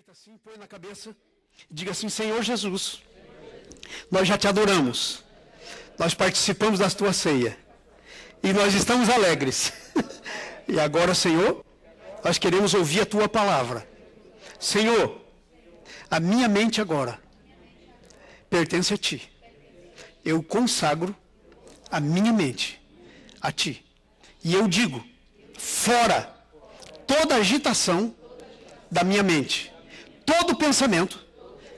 jeito assim, põe na cabeça e diga assim: Senhor Jesus, nós já te adoramos, nós participamos da tua ceia e nós estamos alegres. E agora, Senhor, nós queremos ouvir a tua palavra. Senhor, a minha mente agora pertence a ti. Eu consagro a minha mente a ti. E eu digo: fora toda agitação da minha mente, todo pensamento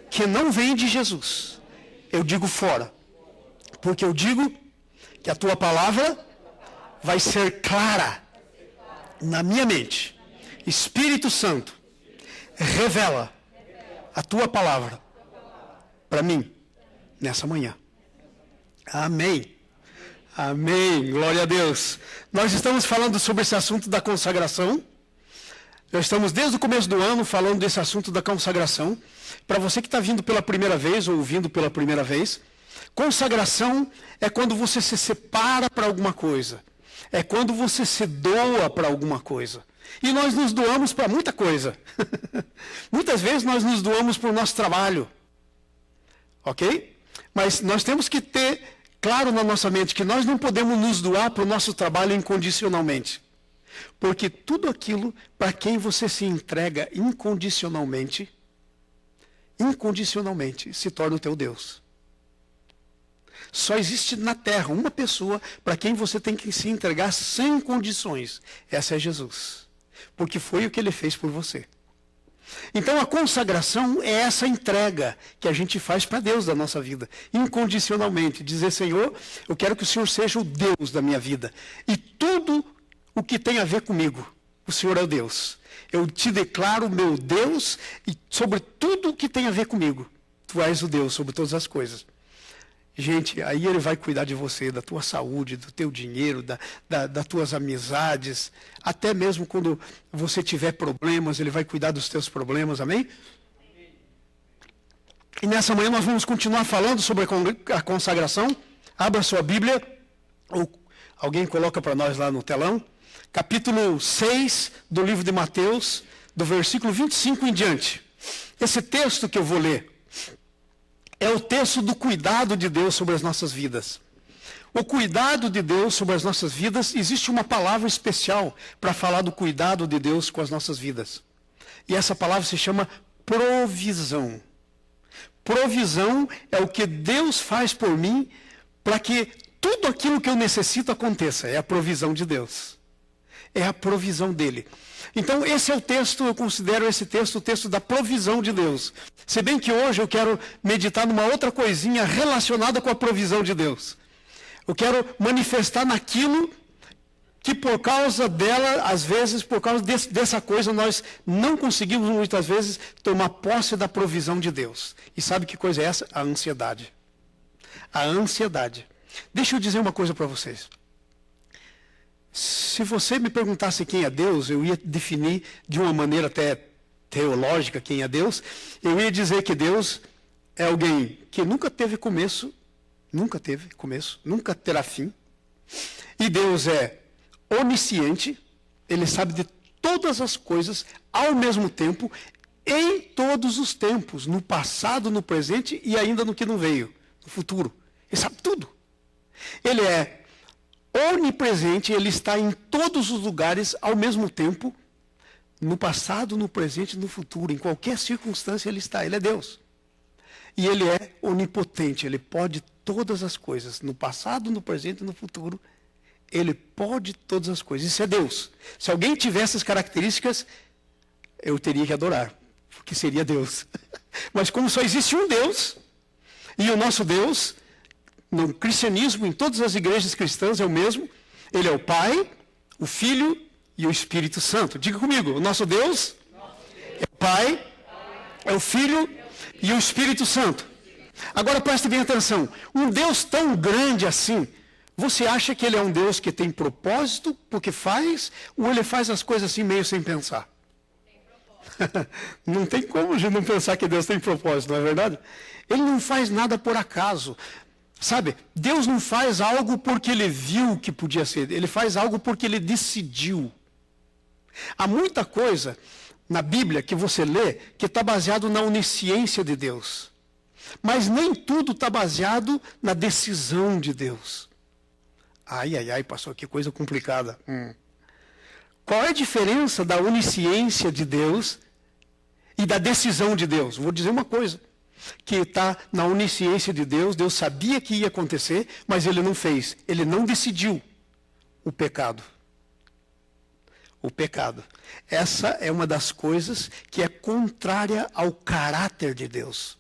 que não vem de Jesus, eu digo fora. Porque eu digo que a tua palavra vai ser clara na minha mente. Espírito Santo, revela a tua palavra para mim nessa manhã. Amém. Amém. Glória a Deus. Nós estamos falando sobre esse assunto da consagração. Nós estamos desde o começo do ano falando desse assunto da consagração. Para você que está vindo pela primeira vez ou ouvindo pela primeira vez, consagração é quando você se separa para alguma coisa. É quando você se doa para alguma coisa. E nós nos doamos para muita coisa. Muitas vezes nós nos doamos para o nosso trabalho. Ok? Mas nós temos que ter claro na nossa mente que nós não podemos nos doar para o nosso trabalho incondicionalmente. Porque tudo aquilo para quem você se entrega incondicionalmente se torna o teu Deus. Só existe na terra uma pessoa para quem você tem que se entregar sem condições. Essa é Jesus. Porque foi o que ele fez por você. Então a consagração é essa entrega que a gente faz para Deus da nossa vida, incondicionalmente. Dizer: Senhor, eu quero que o Senhor seja o Deus da minha vida. E tudo o que tem a ver comigo, o Senhor é o Deus. Eu te declaro meu Deus e sobre tudo o que tem a ver comigo. Tu és o Deus sobre todas as coisas. Gente, aí ele vai cuidar de você, da tua saúde, do teu dinheiro, das tuas amizades. Até mesmo quando você tiver problemas, ele vai cuidar dos teus problemas, amém? E nessa manhã nós vamos continuar falando sobre a consagração. Abra sua Bíblia, ou alguém coloca para nós lá no telão. Capítulo 6 do livro de Mateus, do versículo 25 em diante. Esse texto que eu vou ler é o texto do cuidado de Deus sobre as nossas vidas. O cuidado de Deus sobre as nossas vidas, existe uma palavra especial para falar do cuidado de Deus com as nossas vidas. E essa palavra se chama provisão. Provisão é o que Deus faz por mim para que tudo aquilo que eu necessito aconteça. É a provisão de Deus. É a provisão dele. Então, esse é o texto, eu considero esse texto o texto da provisão de Deus. Se bem que hoje eu quero meditar numa outra coisinha relacionada com a provisão de Deus. Eu quero manifestar naquilo que por causa dela, às vezes, por causa dessa coisa, nós não conseguimos muitas vezes tomar posse da provisão de Deus. E sabe que coisa é essa? A ansiedade. A ansiedade. Deixa eu dizer uma coisa para vocês. Se você me perguntasse quem é Deus, eu ia definir de uma maneira até teológica quem é Deus. Eu ia dizer que Deus é alguém que nunca teve começo, nunca terá fim. E Deus é onisciente, ele sabe de todas as coisas ao mesmo tempo, em todos os tempos, no passado, no presente e ainda no que não veio, no futuro. Ele sabe tudo. Ele é onipresente, ele está em todos os lugares ao mesmo tempo, no passado, no presente e no futuro. Em qualquer circunstância ele está, ele é Deus. E ele é onipotente, ele pode todas as coisas, no passado, no presente e no futuro. Ele pode todas as coisas, isso é Deus. Se alguém tivesse essas características, eu teria que adorar, porque seria Deus. Mas como só existe um Deus, e o nosso Deus, no cristianismo, em todas as igrejas cristãs é o mesmo. Ele é o Pai, o Filho e o Espírito Santo. Diga comigo, o nosso Deus é o Pai, é o Filho e o Espírito Santo. Agora preste bem atenção. Um Deus tão grande assim, você acha que ele é um Deus que tem propósito porque faz, ou ele faz as coisas assim meio sem pensar? Não tem como a gente não pensar que Deus tem propósito, não é verdade? Ele não faz nada por acaso. Sabe, Deus não faz algo porque ele viu que podia ser, ele faz algo porque ele decidiu. Há muita coisa na Bíblia que você lê que está baseado na onisciência de Deus. Mas nem tudo está baseado na decisão de Deus. Ai, pastor, que coisa complicada. Qual é a diferença da onisciência de Deus e da decisão de Deus? Vou dizer uma coisa, que está na onisciência de Deus, Deus sabia que ia acontecer, mas Ele não fez, Ele não decidiu o pecado. O pecado. Essa é uma das coisas que é contrária ao caráter de Deus.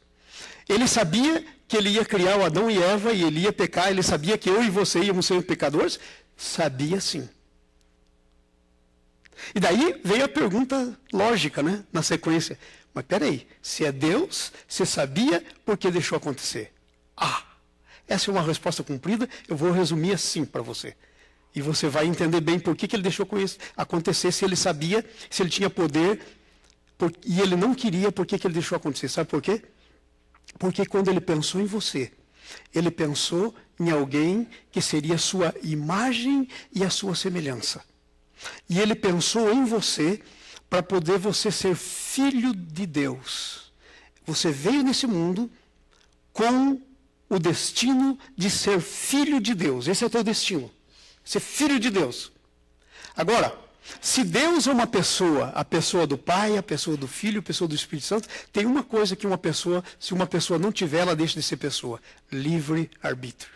Ele sabia que Ele ia criar o Adão e Eva e Ele ia pecar, Ele sabia que eu e você íamos ser pecadores? Sabia sim. E daí veio a pergunta lógica, né, na sequência. Mas peraí, se é Deus, você sabia por que deixou acontecer? Essa é uma resposta cumprida, eu vou resumir assim para você. E você vai entender bem por que Ele deixou isso acontecer, se Ele sabia, se Ele tinha poder, e Ele não queria, por que Ele deixou acontecer. Sabe por quê? Porque quando Ele pensou em você, Ele pensou em alguém que seria a sua imagem e a sua semelhança. E Ele pensou em você para poder você ser filho de Deus. Você veio nesse mundo com o destino de ser filho de Deus. Esse é o teu destino. Ser filho de Deus. Agora, se Deus é uma pessoa, a pessoa do Pai, a pessoa do Filho, a pessoa do Espírito Santo, tem uma coisa que se uma pessoa não tiver, ela deixa de ser pessoa. Livre-arbítrio.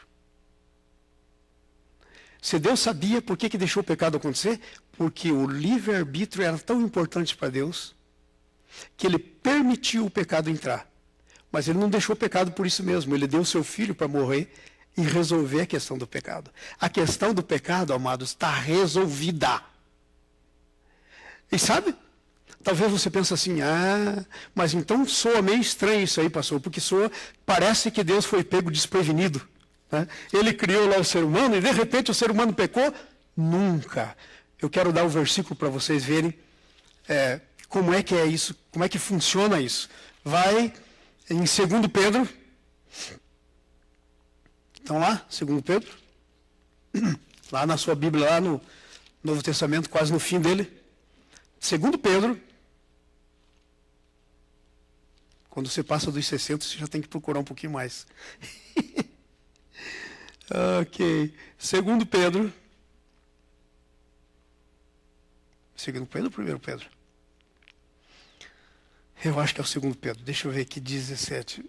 Se Deus sabia por que deixou o pecado acontecer, porque o livre-arbítrio era tão importante para Deus, que Ele permitiu o pecado entrar. Mas Ele não deixou o pecado por isso mesmo. Ele deu o seu Filho para morrer e resolver a questão do pecado. A questão do pecado, amados, está resolvida. E sabe? Talvez você pense assim, mas então soa meio estranho isso aí, pastor, porque parece que Deus foi pego desprevenido. Né? Ele criou lá o ser humano e de repente o ser humano pecou? Nunca. Eu quero dar um versículo para vocês verem como é que é isso, como é que funciona isso. Vai em 2 Pedro. Estão lá? 2 Pedro? Lá na sua Bíblia, lá no Novo Testamento, quase no fim dele. 2 Pedro. Quando você passa dos 60, você já tem que procurar um pouquinho mais. Ok. 2 Pedro. 2 Pedro ou 1 Pedro? Eu acho que é o 2 Pedro. Deixa eu ver aqui, 17.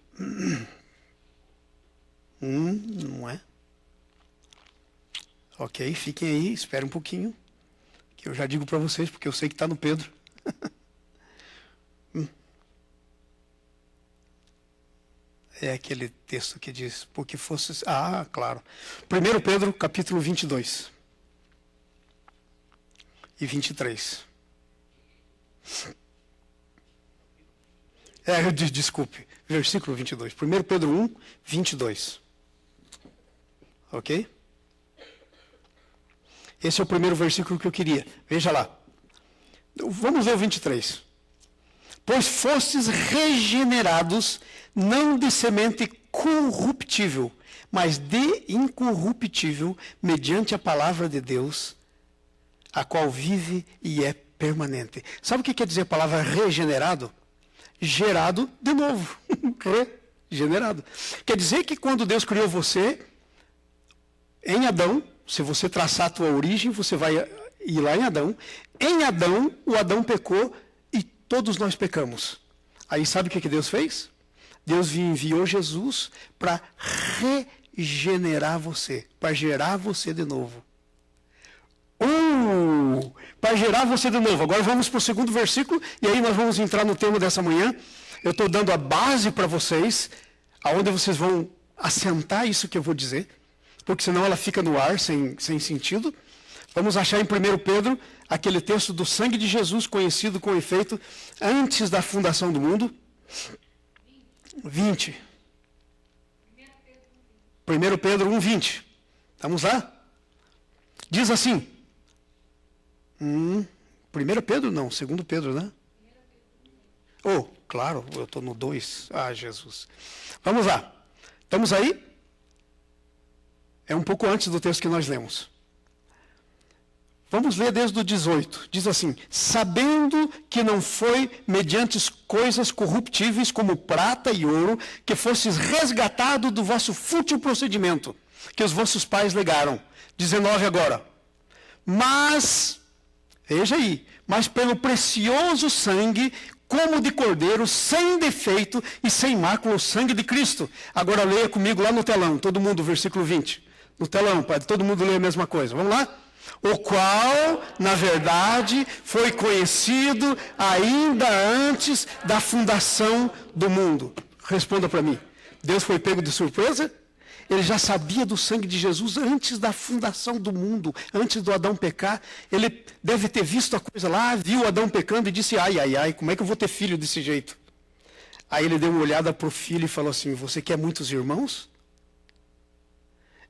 Não é? Ok, fiquem aí, esperem um pouquinho. Que eu já digo para vocês, porque eu sei que está no Pedro. É aquele texto que diz, porque fosse... claro. 1 Pedro, capítulo 22 e 23. Desculpe, versículo 22. 1 Pedro 1, 22. Ok? Esse é o primeiro versículo que eu queria. Veja lá. Vamos ver o 23. Pois fostes regenerados, não de semente corruptível, mas de incorruptível, mediante a palavra de Deus, a qual vive e é permanente. Sabe o que quer dizer a palavra regenerado? Gerado de novo. Regenerado. Quer dizer que quando Deus criou você, em Adão, se você traçar a tua origem, você vai ir lá em Adão. Em Adão, o Adão pecou e todos nós pecamos. Aí sabe o que Deus fez? Deus enviou Jesus para regenerar você, para gerar você de novo. Para gerar você de novo. Agora vamos para o segundo versículo e aí nós vamos entrar no tema dessa manhã. Eu estou dando a base para vocês, aonde vocês vão assentar isso que eu vou dizer, porque senão ela fica no ar, sem sentido. Vamos achar em 1 Pedro aquele texto do sangue de Jesus, conhecido com efeito antes da fundação do mundo. 20. 1 Pedro 1, 20. Vamos lá? Diz assim. 1 Pedro não, 2 Pedro, né? Claro, eu estou no 2. Jesus. Vamos lá. Estamos aí? É um pouco antes do texto que nós lemos. Vamos ler desde o 18. Diz assim: sabendo que não foi mediante coisas corruptíveis como prata e ouro, que fostes resgatado do vosso fútil procedimento, que os vossos pais legaram. 19 agora. Mas, veja aí, mas pelo precioso sangue, como de cordeiro, sem defeito e sem mácula, o sangue de Cristo. Agora leia comigo lá no telão, todo mundo, versículo 20. No telão, padre, todo mundo lê a mesma coisa. Vamos lá? O qual, na verdade, foi conhecido ainda antes da fundação do mundo. Responda para mim. Deus foi pego de surpresa? Ele já sabia do sangue de Jesus antes da fundação do mundo, antes do Adão pecar. Ele deve ter visto a coisa lá, viu Adão pecando e disse: ai, ai, ai, como é que eu vou ter filho desse jeito? Aí ele deu uma olhada para o filho e falou assim: você quer muitos irmãos?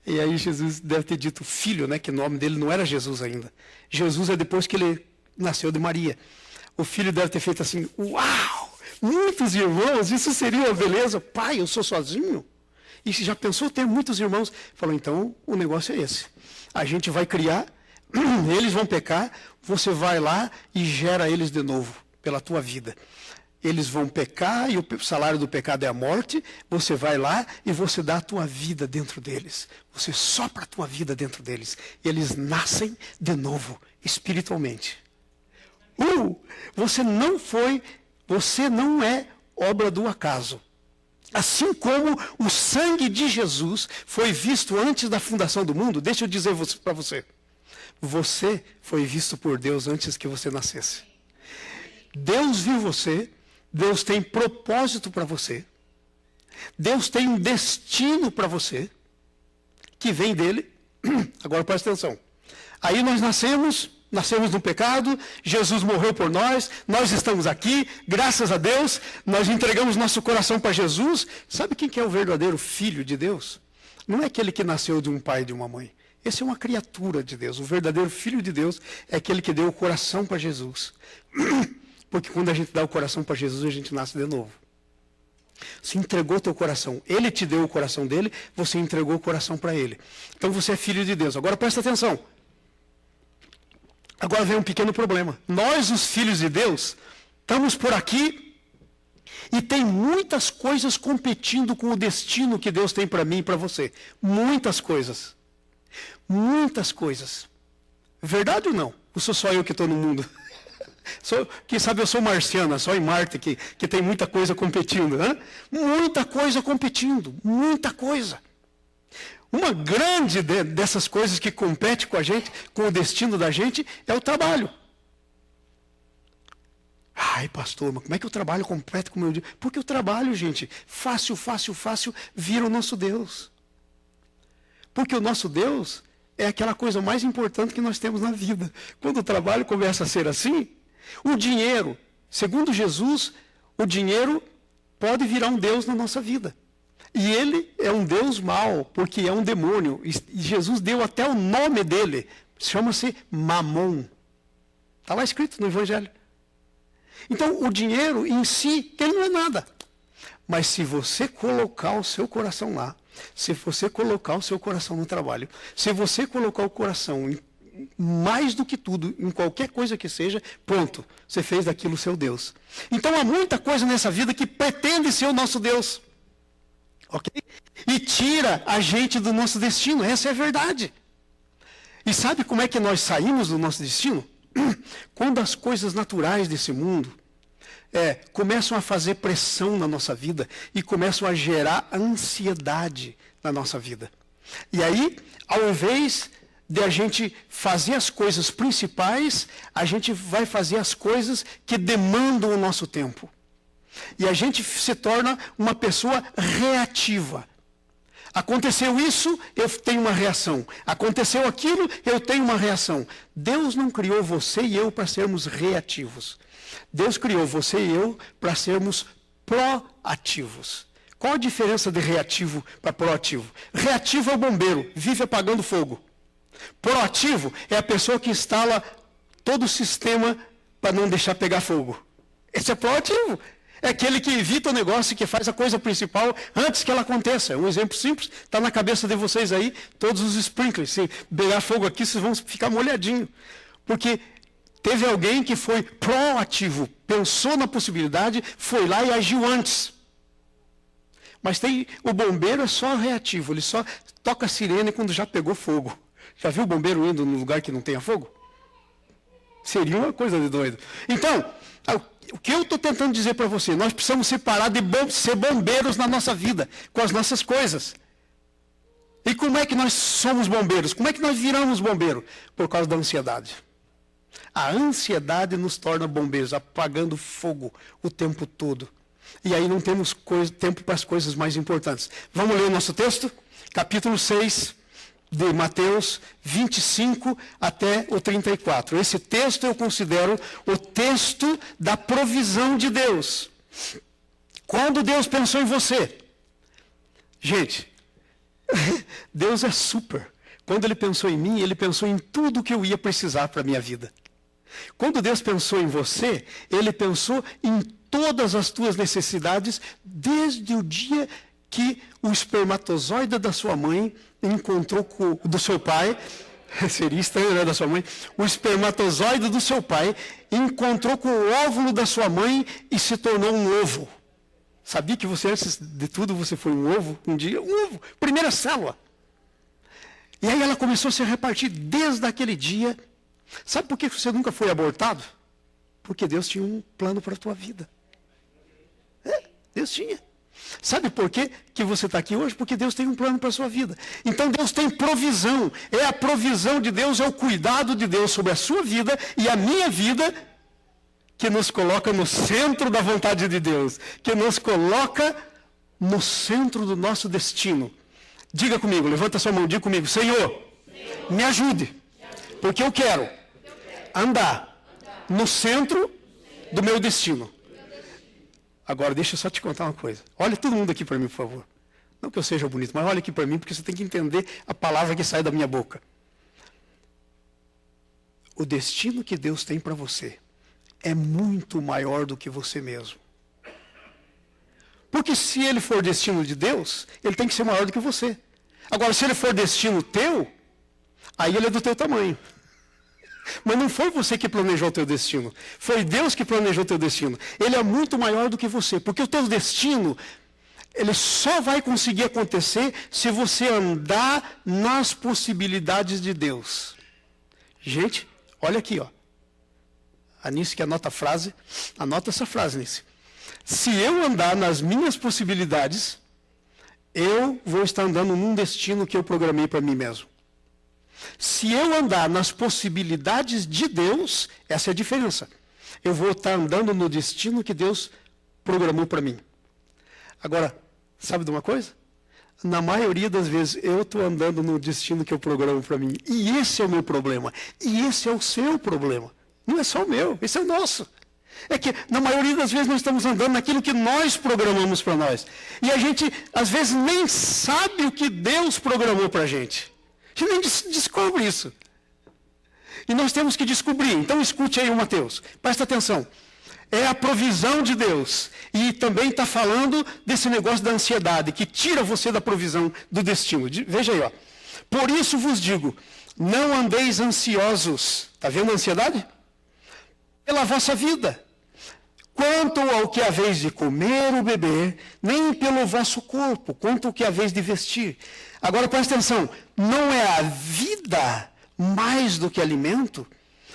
E aí Jesus deve ter dito filho, né? Que o nome dele não era Jesus ainda. Jesus é depois que ele nasceu de Maria. O filho deve ter feito assim: uau, muitos irmãos, isso seria uma beleza. Pai, eu sou sozinho? E já pensou ter muitos irmãos? Falou: então o negócio é esse. A gente vai criar, eles vão pecar, você vai lá e gera eles de novo, pela tua vida. Eles vão pecar e o salário do pecado é a morte. Você vai lá e você dá a tua vida dentro deles. Você sopra a tua vida dentro deles. E eles nascem de novo, espiritualmente. Você não é obra do acaso. Assim como o sangue de Jesus foi visto antes da fundação do mundo, deixa eu dizer para você. Você foi visto por Deus antes que você nascesse. Deus viu você. Deus tem propósito para você. Deus tem um destino para você, que vem dele. Agora presta atenção. Aí nós nascemos no pecado, Jesus morreu por nós estamos aqui, graças a Deus, nós entregamos nosso coração para Jesus. Sabe quem que é o verdadeiro filho de Deus? Não é aquele que nasceu de um pai e de uma mãe. Esse é uma criatura de Deus. O verdadeiro filho de Deus é aquele que deu o coração para Jesus. Porque quando a gente dá o coração para Jesus, a gente nasce de novo. Você entregou teu coração. Ele te deu o coração dele, você entregou o coração para ele. Então você é filho de Deus. Agora presta atenção. Agora vem um pequeno problema. Nós, os filhos de Deus, estamos por aqui e tem muitas coisas competindo com o destino que Deus tem para mim e para você. Muitas coisas. Muitas coisas. Verdade ou não? Ou sou só eu que estou no mundo? Quem sabe eu sou marciana, só em Marte que tem muita coisa competindo. Né? Muita coisa competindo, muita coisa. Uma grande dessas coisas que compete com a gente, com o destino da gente, é o trabalho. Ai, pastor, mas como é que o trabalho compete com o meu dia? Porque o trabalho, gente, fácil, vira o nosso Deus. Porque o nosso Deus é aquela coisa mais importante que nós temos na vida. Quando o trabalho começa a ser assim, o dinheiro, segundo Jesus, o dinheiro pode virar um Deus na nossa vida. E ele é um Deus mau, porque é um demônio. E Jesus deu até o nome dele. Chama-se Mamon. Está lá escrito no Evangelho. Então, o dinheiro em si, ele não é nada. Mas se você colocar o seu coração lá, se você colocar o seu coração no trabalho, se você colocar o coração mais do que tudo, em qualquer coisa que seja, pronto, você fez daquilo o seu Deus. Então há muita coisa nessa vida que pretende ser o nosso Deus. Ok? E tira a gente do nosso destino, essa é a verdade. E sabe como é que nós saímos do nosso destino? Quando as coisas naturais desse mundo começam a fazer pressão na nossa vida e começam a gerar ansiedade na nossa vida. E aí, ao invés de a gente fazer as coisas principais, a gente vai fazer as coisas que demandam o nosso tempo. E a gente se torna uma pessoa reativa. Aconteceu isso, eu tenho uma reação. Aconteceu aquilo, eu tenho uma reação. Deus não criou você e eu para sermos reativos. Deus criou você e eu para sermos proativos. Qual a diferença de reativo para proativo? Reativo é o bombeiro, vive apagando fogo. Proativo é a pessoa que instala todo o sistema para não deixar pegar fogo. Esse é proativo. É aquele que evita o negócio, que faz a coisa principal antes que ela aconteça. Um exemplo simples, está na cabeça de vocês aí, todos os sprinklers. Se pegar fogo aqui, vocês vão ficar molhadinhos. Porque teve alguém que foi proativo, pensou na possibilidade, foi lá e agiu antes. Mas o bombeiro é só reativo, ele só toca a sirene quando já pegou fogo. Já viu o bombeiro indo num lugar que não tenha fogo? Seria uma coisa de doido. Então, o que eu estou tentando dizer para você, nós precisamos separar de ser bombeiros na nossa vida, com as nossas coisas. E como é que nós somos bombeiros? Como é que nós viramos bombeiro? Por causa da ansiedade. A ansiedade nos torna bombeiros, apagando fogo o tempo todo. E aí não temos tempo para as coisas mais importantes. Vamos ler o nosso texto? Capítulo 6 de Mateus 25 até o 34. Esse texto eu considero o texto da provisão de Deus. Quando Deus pensou em você, gente, Deus é super. Quando Ele pensou em mim, Ele pensou em tudo que eu ia precisar para a minha vida. Quando Deus pensou em você, Ele pensou em todas as tuas necessidades, desde o dia que o espermatozoide da sua mãe encontrou do seu pai, seria estranho, né, da sua mãe, o espermatozoide do seu pai encontrou com o óvulo da sua mãe e se tornou um ovo. Sabia que você, antes de tudo, você foi um ovo? Um dia, um ovo, primeira célula. E aí ela começou a se repartir desde aquele dia. Sabe por que você nunca foi abortado? Porque Deus tinha um plano para a tua vida. Deus tinha. Sabe por que você está aqui hoje? Porque Deus tem um plano para a sua vida. Então Deus tem provisão. É a provisão de Deus, é o cuidado de Deus sobre a sua vida e a minha vida, que nos coloca no centro da vontade de Deus, que nos coloca no centro do nosso destino. Diga comigo, levanta sua mão, diga comigo, Senhor, me ajude, porque eu quero andar no centro do meu destino. Agora, deixa eu só te contar uma coisa. Olha todo mundo aqui para mim, por favor. Não que eu seja bonito, mas olha aqui para mim, porque você tem que entender a palavra que sai da minha boca. O destino que Deus tem para você é muito maior do que você mesmo. Porque se ele for destino de Deus, ele tem que ser maior do que você. Agora, se ele for destino teu, aí ele é do teu tamanho. Mas não foi você que planejou o teu destino. Foi Deus que planejou o teu destino. Ele é muito maior do que você. Porque o teu destino, ele só vai conseguir acontecer se você andar nas possibilidades de Deus. Gente, olha aqui, ó. A Nice que anota a frase, anota essa frase, Nice. Se eu andar nas minhas possibilidades, eu vou estar andando num destino que eu programei para mim mesmo. Se eu andar nas possibilidades de Deus, essa é a diferença. Eu vou estar andando no destino que Deus programou para mim. Agora, sabe de uma coisa? Na maioria das vezes, eu estou andando no destino que eu programo para mim. E esse é o meu problema. E esse é o seu problema. Não é só o meu, esse é o nosso. É que, na maioria das vezes, nós estamos andando naquilo que nós programamos para nós. E a gente, às vezes, nem sabe o que Deus programou para a gente. A gente nem descobre isso. E nós temos que descobrir. Então, escute aí o Mateus. Presta atenção. É a provisão de Deus. E também está falando desse negócio da ansiedade, que tira você da provisão do destino. Veja aí, ó. Por isso vos digo, não andeis ansiosos. Está vendo a ansiedade? Pela vossa vida. Quanto ao que haveis de comer ou beber, nem pelo vosso corpo, quanto ao que haveis de vestir. Agora presta atenção, não é a vida mais do que alimento,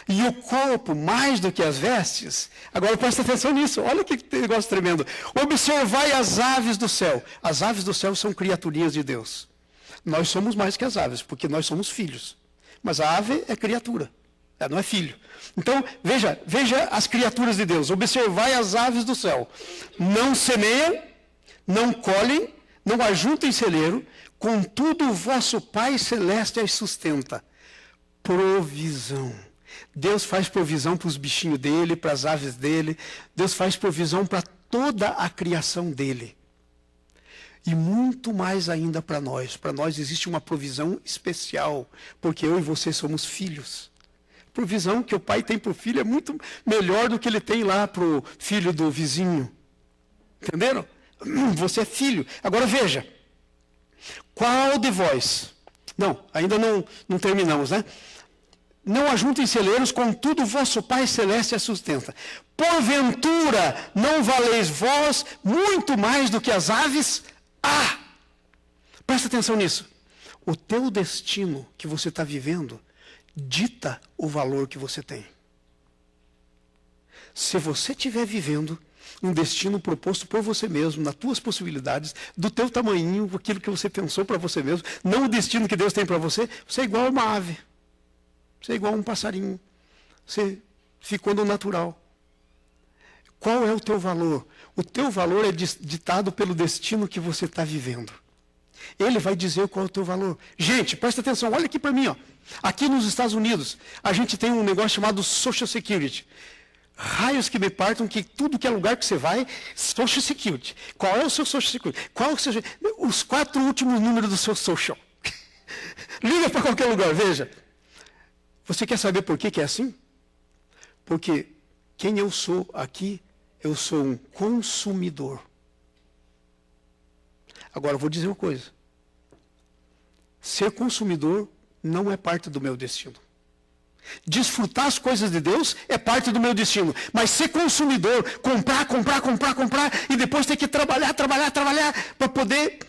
e o corpo mais do que as vestes? Agora presta atenção nisso, olha que negócio tremendo. Observai as aves do céu. As aves do céu são criaturinhas de Deus. Nós somos mais que as aves, porque nós somos filhos. Mas a ave é criatura, ela não é filho. Então, veja as criaturas de Deus. Observai as aves do céu. Não semeiam, não colhem, não ajuntam em celeiro, contudo o vosso Pai Celeste as sustenta. Provisão. Deus faz provisão para os bichinhos dele, para as aves dele. Deus faz provisão para toda a criação dele. E muito mais ainda para nós. Para nós existe uma provisão especial, porque eu e você somos filhos. Provisão que o pai tem para o filho é muito melhor do que ele tem lá para o filho do vizinho. Entenderam? Você é filho. Agora veja. Qual de vós? Não, ainda não terminamos, né? não ajuntem celeiros, contudo vosso Pai Celeste a sustenta. Porventura, não valeis vós muito mais do que as aves? Presta atenção nisso. O teu destino que você está vivendo dita o valor que você tem. Se você estiver vivendo um destino proposto por você mesmo, nas tuas possibilidades, do teu tamanho, aquilo que você pensou para você mesmo, não o destino que Deus tem para você, você é igual a uma ave. Você é igual a um passarinho. Você ficou no natural. Qual é o teu valor? O teu valor é ditado pelo destino que você está vivendo. Ele vai dizer qual é o teu valor. Gente, presta atenção, olha aqui para mim. Ó. Aqui nos Estados Unidos, a gente tem um negócio chamado Social Security. Raios que me partam que tudo que é lugar que você vai, Social Security. Qual é o seu Social Security? Qual é o seu... Os 4 últimos números do seu Social. Liga para qualquer lugar, veja. Você quer saber por que é assim? Porque quem eu sou aqui, eu sou um consumidor. Agora, eu vou dizer uma coisa. Ser consumidor não é parte do meu destino. Desfrutar as coisas de Deus é parte do meu destino. Mas ser consumidor, comprar, e depois ter que trabalhar para poder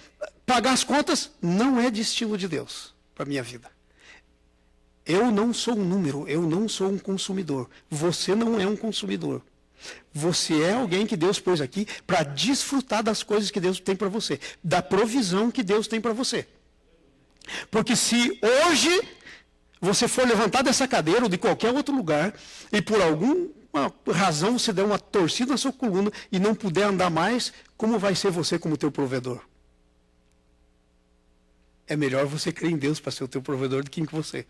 pagar as contas, não é destino de Deus para a minha vida. Eu não sou um número, eu não sou um consumidor. Você não é um consumidor. Você é alguém que Deus pôs aqui para desfrutar das coisas que Deus tem para você, da provisão que Deus tem para você. Porque se hoje você for levantar dessa cadeira ou de qualquer outro lugar e por alguma razão você der uma torcida na sua coluna e não puder andar mais, como vai ser você como teu provedor? É melhor você crer em Deus para ser o teu provedor do que em você.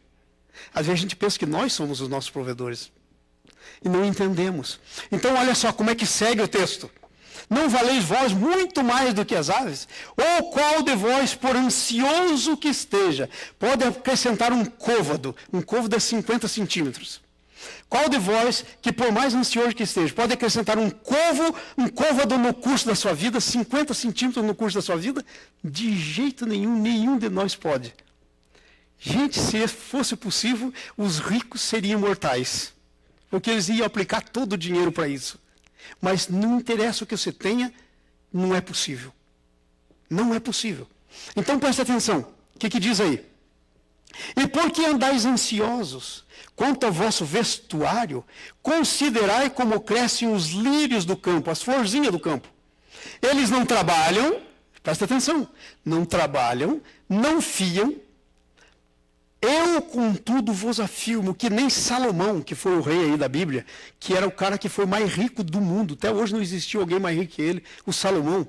Às vezes a gente pensa que nós somos os nossos provedores e não entendemos. Então olha só como é que segue o texto. Não valeis vós muito mais do que as aves? Ou qual de vós, por ansioso que esteja, pode acrescentar um côvado é 50 centímetros. Qual de vós, que por mais ansioso que esteja, pode acrescentar um côvado no curso da sua vida, 50 centímetros no curso da sua vida? De jeito nenhum de nós pode. Gente, se fosse possível, os ricos seriam imortais, porque eles iam aplicar todo o dinheiro para isso. Mas não interessa o que você tenha, não é possível. Não é possível. Então presta atenção, o que diz aí? E por que andais ansiosos quanto ao vosso vestuário, considerai como crescem os lírios do campo, as florzinhas do campo. Eles não trabalham, presta atenção, não trabalham, não fiam. Eu, contudo, vos afirmo que nem Salomão, que foi o rei aí da Bíblia, que era o cara que foi mais rico do mundo, até hoje não existiu alguém mais rico que ele, o Salomão.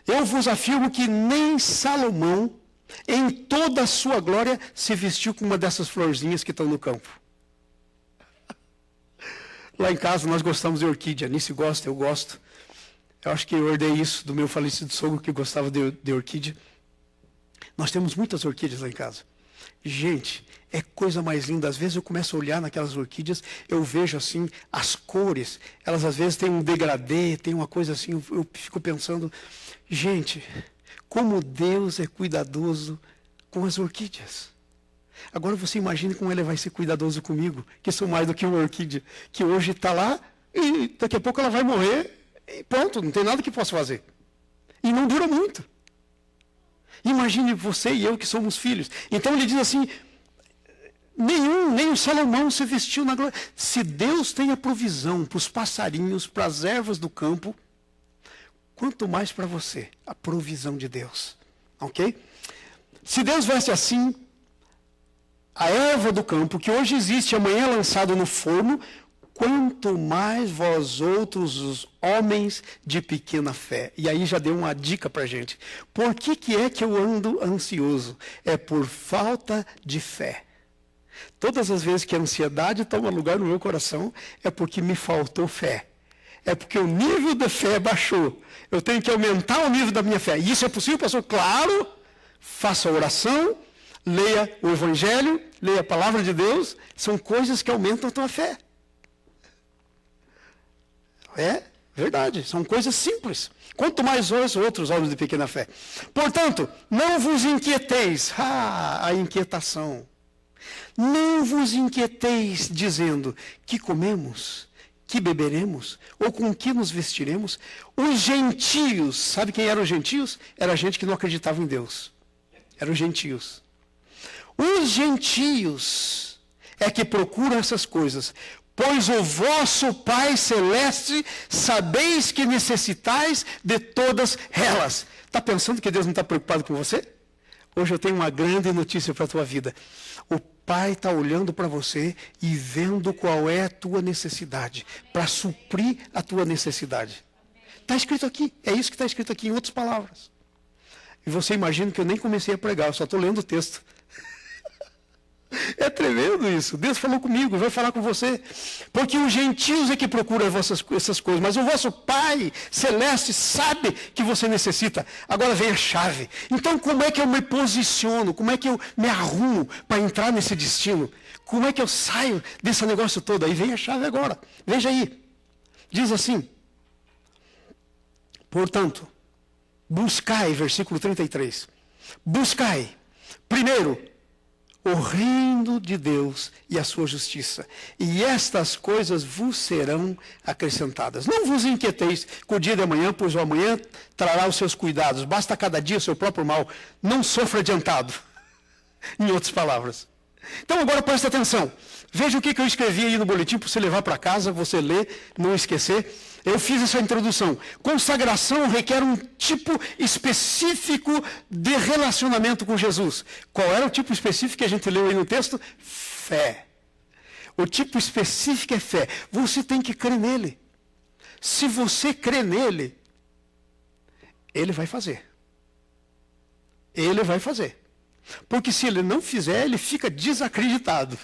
Eu vos afirmo que nem Salomão, em toda a sua glória, se vestiu com uma dessas florzinhas que estão no campo. Lá em casa nós gostamos de orquídea, Nice gosta, eu gosto. Eu acho que eu herdei isso do meu falecido sogro que gostava de orquídea. Nós temos muitas orquídeas lá em casa. Gente, é coisa mais linda. Às vezes eu começo a olhar naquelas orquídeas, eu vejo assim as cores. Elas às vezes têm um degradê, tem uma coisa assim, eu fico pensando, gente, como Deus é cuidadoso com as orquídeas. Agora você imagine como Ele vai ser cuidadoso comigo, que sou mais do que uma orquídea, que hoje está lá e daqui a pouco ela vai morrer e pronto, não tem nada que possa fazer. E não dura muito. Imagine você e eu que somos filhos. Então ele diz assim, nem o Salomão se vestiu na glória. Se Deus tem a provisão para os passarinhos, para as ervas do campo, quanto mais para você, a provisão de Deus. Ok? Se Deus veste assim, a erva do campo, que hoje existe, amanhã é lançado no forno, quanto mais vós outros, os homens de pequena fé. E aí já deu uma dica para a gente. Por que é que eu ando ansioso? É por falta de fé. Todas as vezes que a ansiedade toma lugar no meu coração, é porque me faltou fé. É porque o nível de fé baixou. Eu tenho que aumentar o nível da minha fé. E isso é possível, pastor? Claro! Faça oração, leia o Evangelho, leia a Palavra de Deus. São coisas que aumentam a tua fé. É verdade, são coisas simples. Quanto mais os outros homens de pequena fé. Portanto, não vos inquieteis. A inquietação. Não vos inquieteis, dizendo, que comemos, que beberemos, ou com que nos vestiremos? Os gentios, sabe quem eram os gentios? Era gente que não acreditava em Deus. Eram os gentios. Os gentios é que procuram essas coisas. Pois o vosso Pai Celeste sabeis que necessitais de todas elas. Está pensando que Deus não está preocupado com você? Hoje eu tenho uma grande notícia para a tua vida. O Pai está olhando para você e vendo qual é a tua necessidade, para suprir a tua necessidade. Está escrito aqui, é isso que está escrito aqui, em outras palavras. E você imagina que eu nem comecei a pregar, eu só estou lendo o texto. É tremendo isso. Deus falou comigo, vai falar com você. Porque os gentios é que procuram essas coisas, mas o vosso Pai Celeste sabe que você necessita. Agora vem a chave. Então como é que eu me posiciono? Como é que eu me arrumo para entrar nesse destino? Como é que eu saio desse negócio todo? Aí vem a chave agora. Veja aí. Diz assim. Portanto, buscai, versículo 33. Buscai, primeiro, o reino de Deus e a sua justiça. E estas coisas vos serão acrescentadas. Não vos inquieteis com o dia de amanhã, pois o amanhã trará os seus cuidados. Basta cada dia o seu próprio mal. Não sofra adiantado. Em outras palavras. Então agora presta atenção. Veja o que eu escrevi aí no boletim para você levar para casa, você ler, não esquecer. Eu fiz essa introdução. Consagração requer um tipo específico de relacionamento com Jesus. Qual era o tipo específico que a gente leu aí no texto? Fé. O tipo específico é fé. Você tem que crer nele. Se você crê nele, ele vai fazer. Ele vai fazer. Porque se ele não fizer, ele fica desacreditado.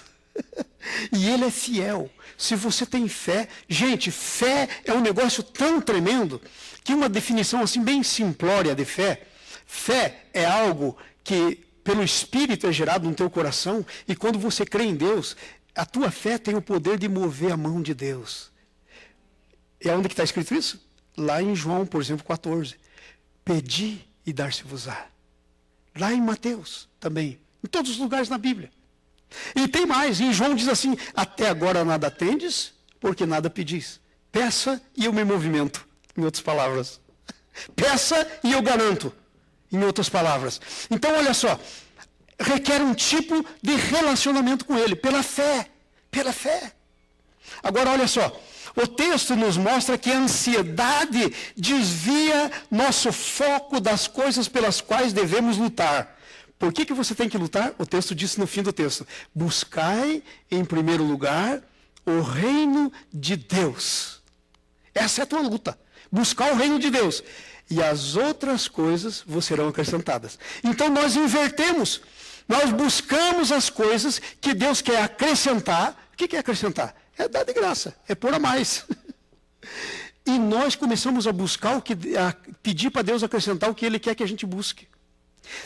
E ele é fiel. Se você tem fé, gente, fé é um negócio tão tremendo que uma definição assim bem simplória de fé é algo que pelo Espírito é gerado no teu coração, e quando você crê em Deus, a tua fé tem o poder de mover a mão de Deus. E onde que está escrito isso? Lá em João, por exemplo, 14. Pedi e dar-se-vos-á. Lá em Mateus também, em todos os lugares na Bíblia. E tem mais, em João diz assim, até agora nada tendes, porque nada pedis. Peça e eu me movimento, em outras palavras. Peça e eu garanto, em outras palavras. Então, olha só, requer um tipo de relacionamento com ele, pela fé, pela fé. Agora, olha só, o texto nos mostra que a ansiedade desvia nosso foco das coisas pelas quais devemos lutar. Por que você tem que lutar? O texto disse no fim do texto, buscai em primeiro lugar o reino de Deus. Essa é a tua luta, buscar o reino de Deus. E as outras coisas vos serão acrescentadas. Então nós invertemos, nós buscamos as coisas que Deus quer acrescentar. O que é acrescentar? É dar de graça, é pôr a mais. E nós começamos a buscar, a pedir para Deus acrescentar o que Ele quer que a gente busque.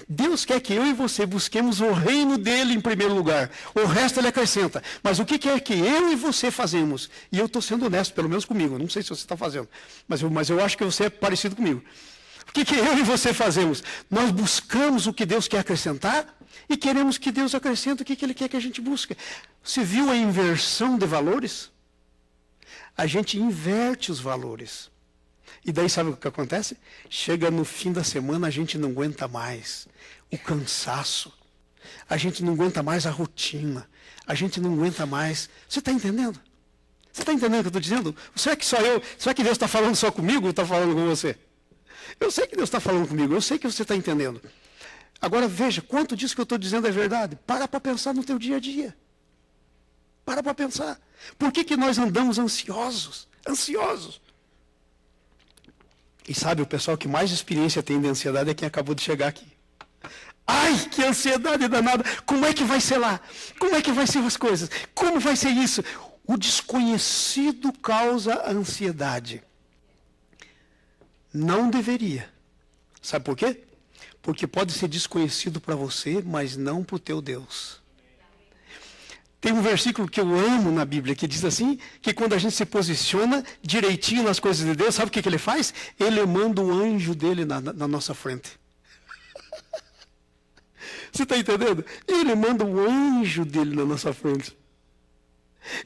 Deus quer que eu e você busquemos o reino dele em primeiro lugar. O resto ele acrescenta. Mas o que é que eu e você fazemos? E eu estou sendo honesto, pelo menos comigo. Não sei se você está fazendo, mas eu acho que você é parecido comigo. O que eu e você fazemos? Nós buscamos o que Deus quer acrescentar e queremos que Deus acrescente o que Ele quer que a gente busque. Você viu a inversão de valores? A gente inverte os valores. E daí sabe o que acontece? Chega no fim da semana, a gente não aguenta mais o cansaço. A gente não aguenta mais a rotina. A gente não aguenta mais. Você está entendendo? Você está entendendo o que eu estou dizendo? Será que só eu? Será que Deus está falando só comigo ou está falando com você? Eu sei que Deus está falando comigo. Eu sei que você está entendendo. Agora veja, quanto disso que eu estou dizendo é verdade. Para pensar no teu dia a dia. Para pensar. Por que nós andamos ansiosos? Ansiosos. E sabe, o pessoal que mais experiência tem de ansiedade é quem acabou de chegar aqui. Ai, que ansiedade danada. Como é que vai ser lá? Como é que vai ser as coisas? Como vai ser isso? O desconhecido causa ansiedade. Não deveria. Sabe por quê? Porque pode ser desconhecido para você, mas não para o teu Deus. Tem um versículo que eu amo na Bíblia, que diz assim, que quando a gente se posiciona direitinho nas coisas de Deus, sabe o que ele faz? Ele manda um anjo dele na nossa frente. Você está entendendo? Ele manda o anjo dele na nossa frente.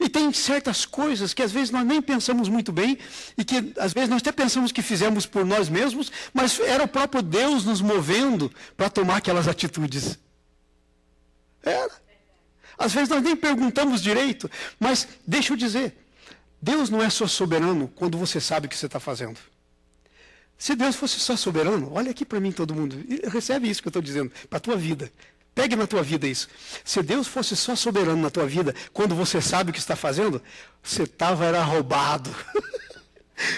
E tem certas coisas que às vezes nós nem pensamos muito bem, e que às vezes nós até pensamos que fizemos por nós mesmos, mas era o próprio Deus nos movendo para tomar aquelas atitudes. Era. Às vezes nós nem perguntamos direito, mas deixa eu dizer, Deus não é só soberano quando você sabe o que você está fazendo. Se Deus fosse só soberano, olha aqui para mim todo mundo, recebe isso que eu estou dizendo, para a tua vida. Pegue na tua vida isso. Se Deus fosse só soberano na tua vida, quando você sabe o que está fazendo, você era roubado.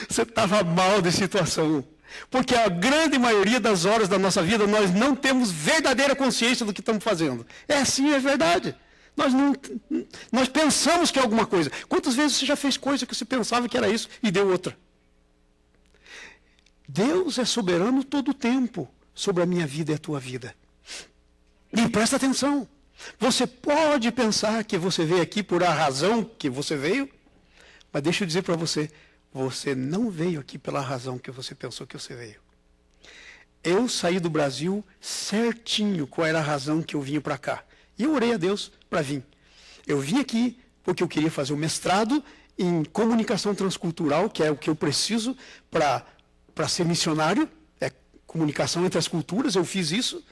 Você estava mal de situação. Porque a grande maioria das horas da nossa vida, nós não temos verdadeira consciência do que estamos fazendo. É assim, é verdade. Nós pensamos que é alguma coisa. Quantas vezes você já fez coisa que você pensava que era isso e deu outra? Deus é soberano todo o tempo sobre a minha vida e a tua vida. E presta atenção, você pode pensar que você veio aqui por a razão que você veio, mas deixa eu dizer para você, você não veio aqui pela razão que você pensou que você veio. Eu saí do Brasil certinho qual era a razão que eu vim para cá. E eu orei a Deus para vir. Eu vim aqui porque eu queria fazer o mestrado em comunicação transcultural, que é o que eu preciso para ser missionário, é comunicação entre as culturas, eu fiz isso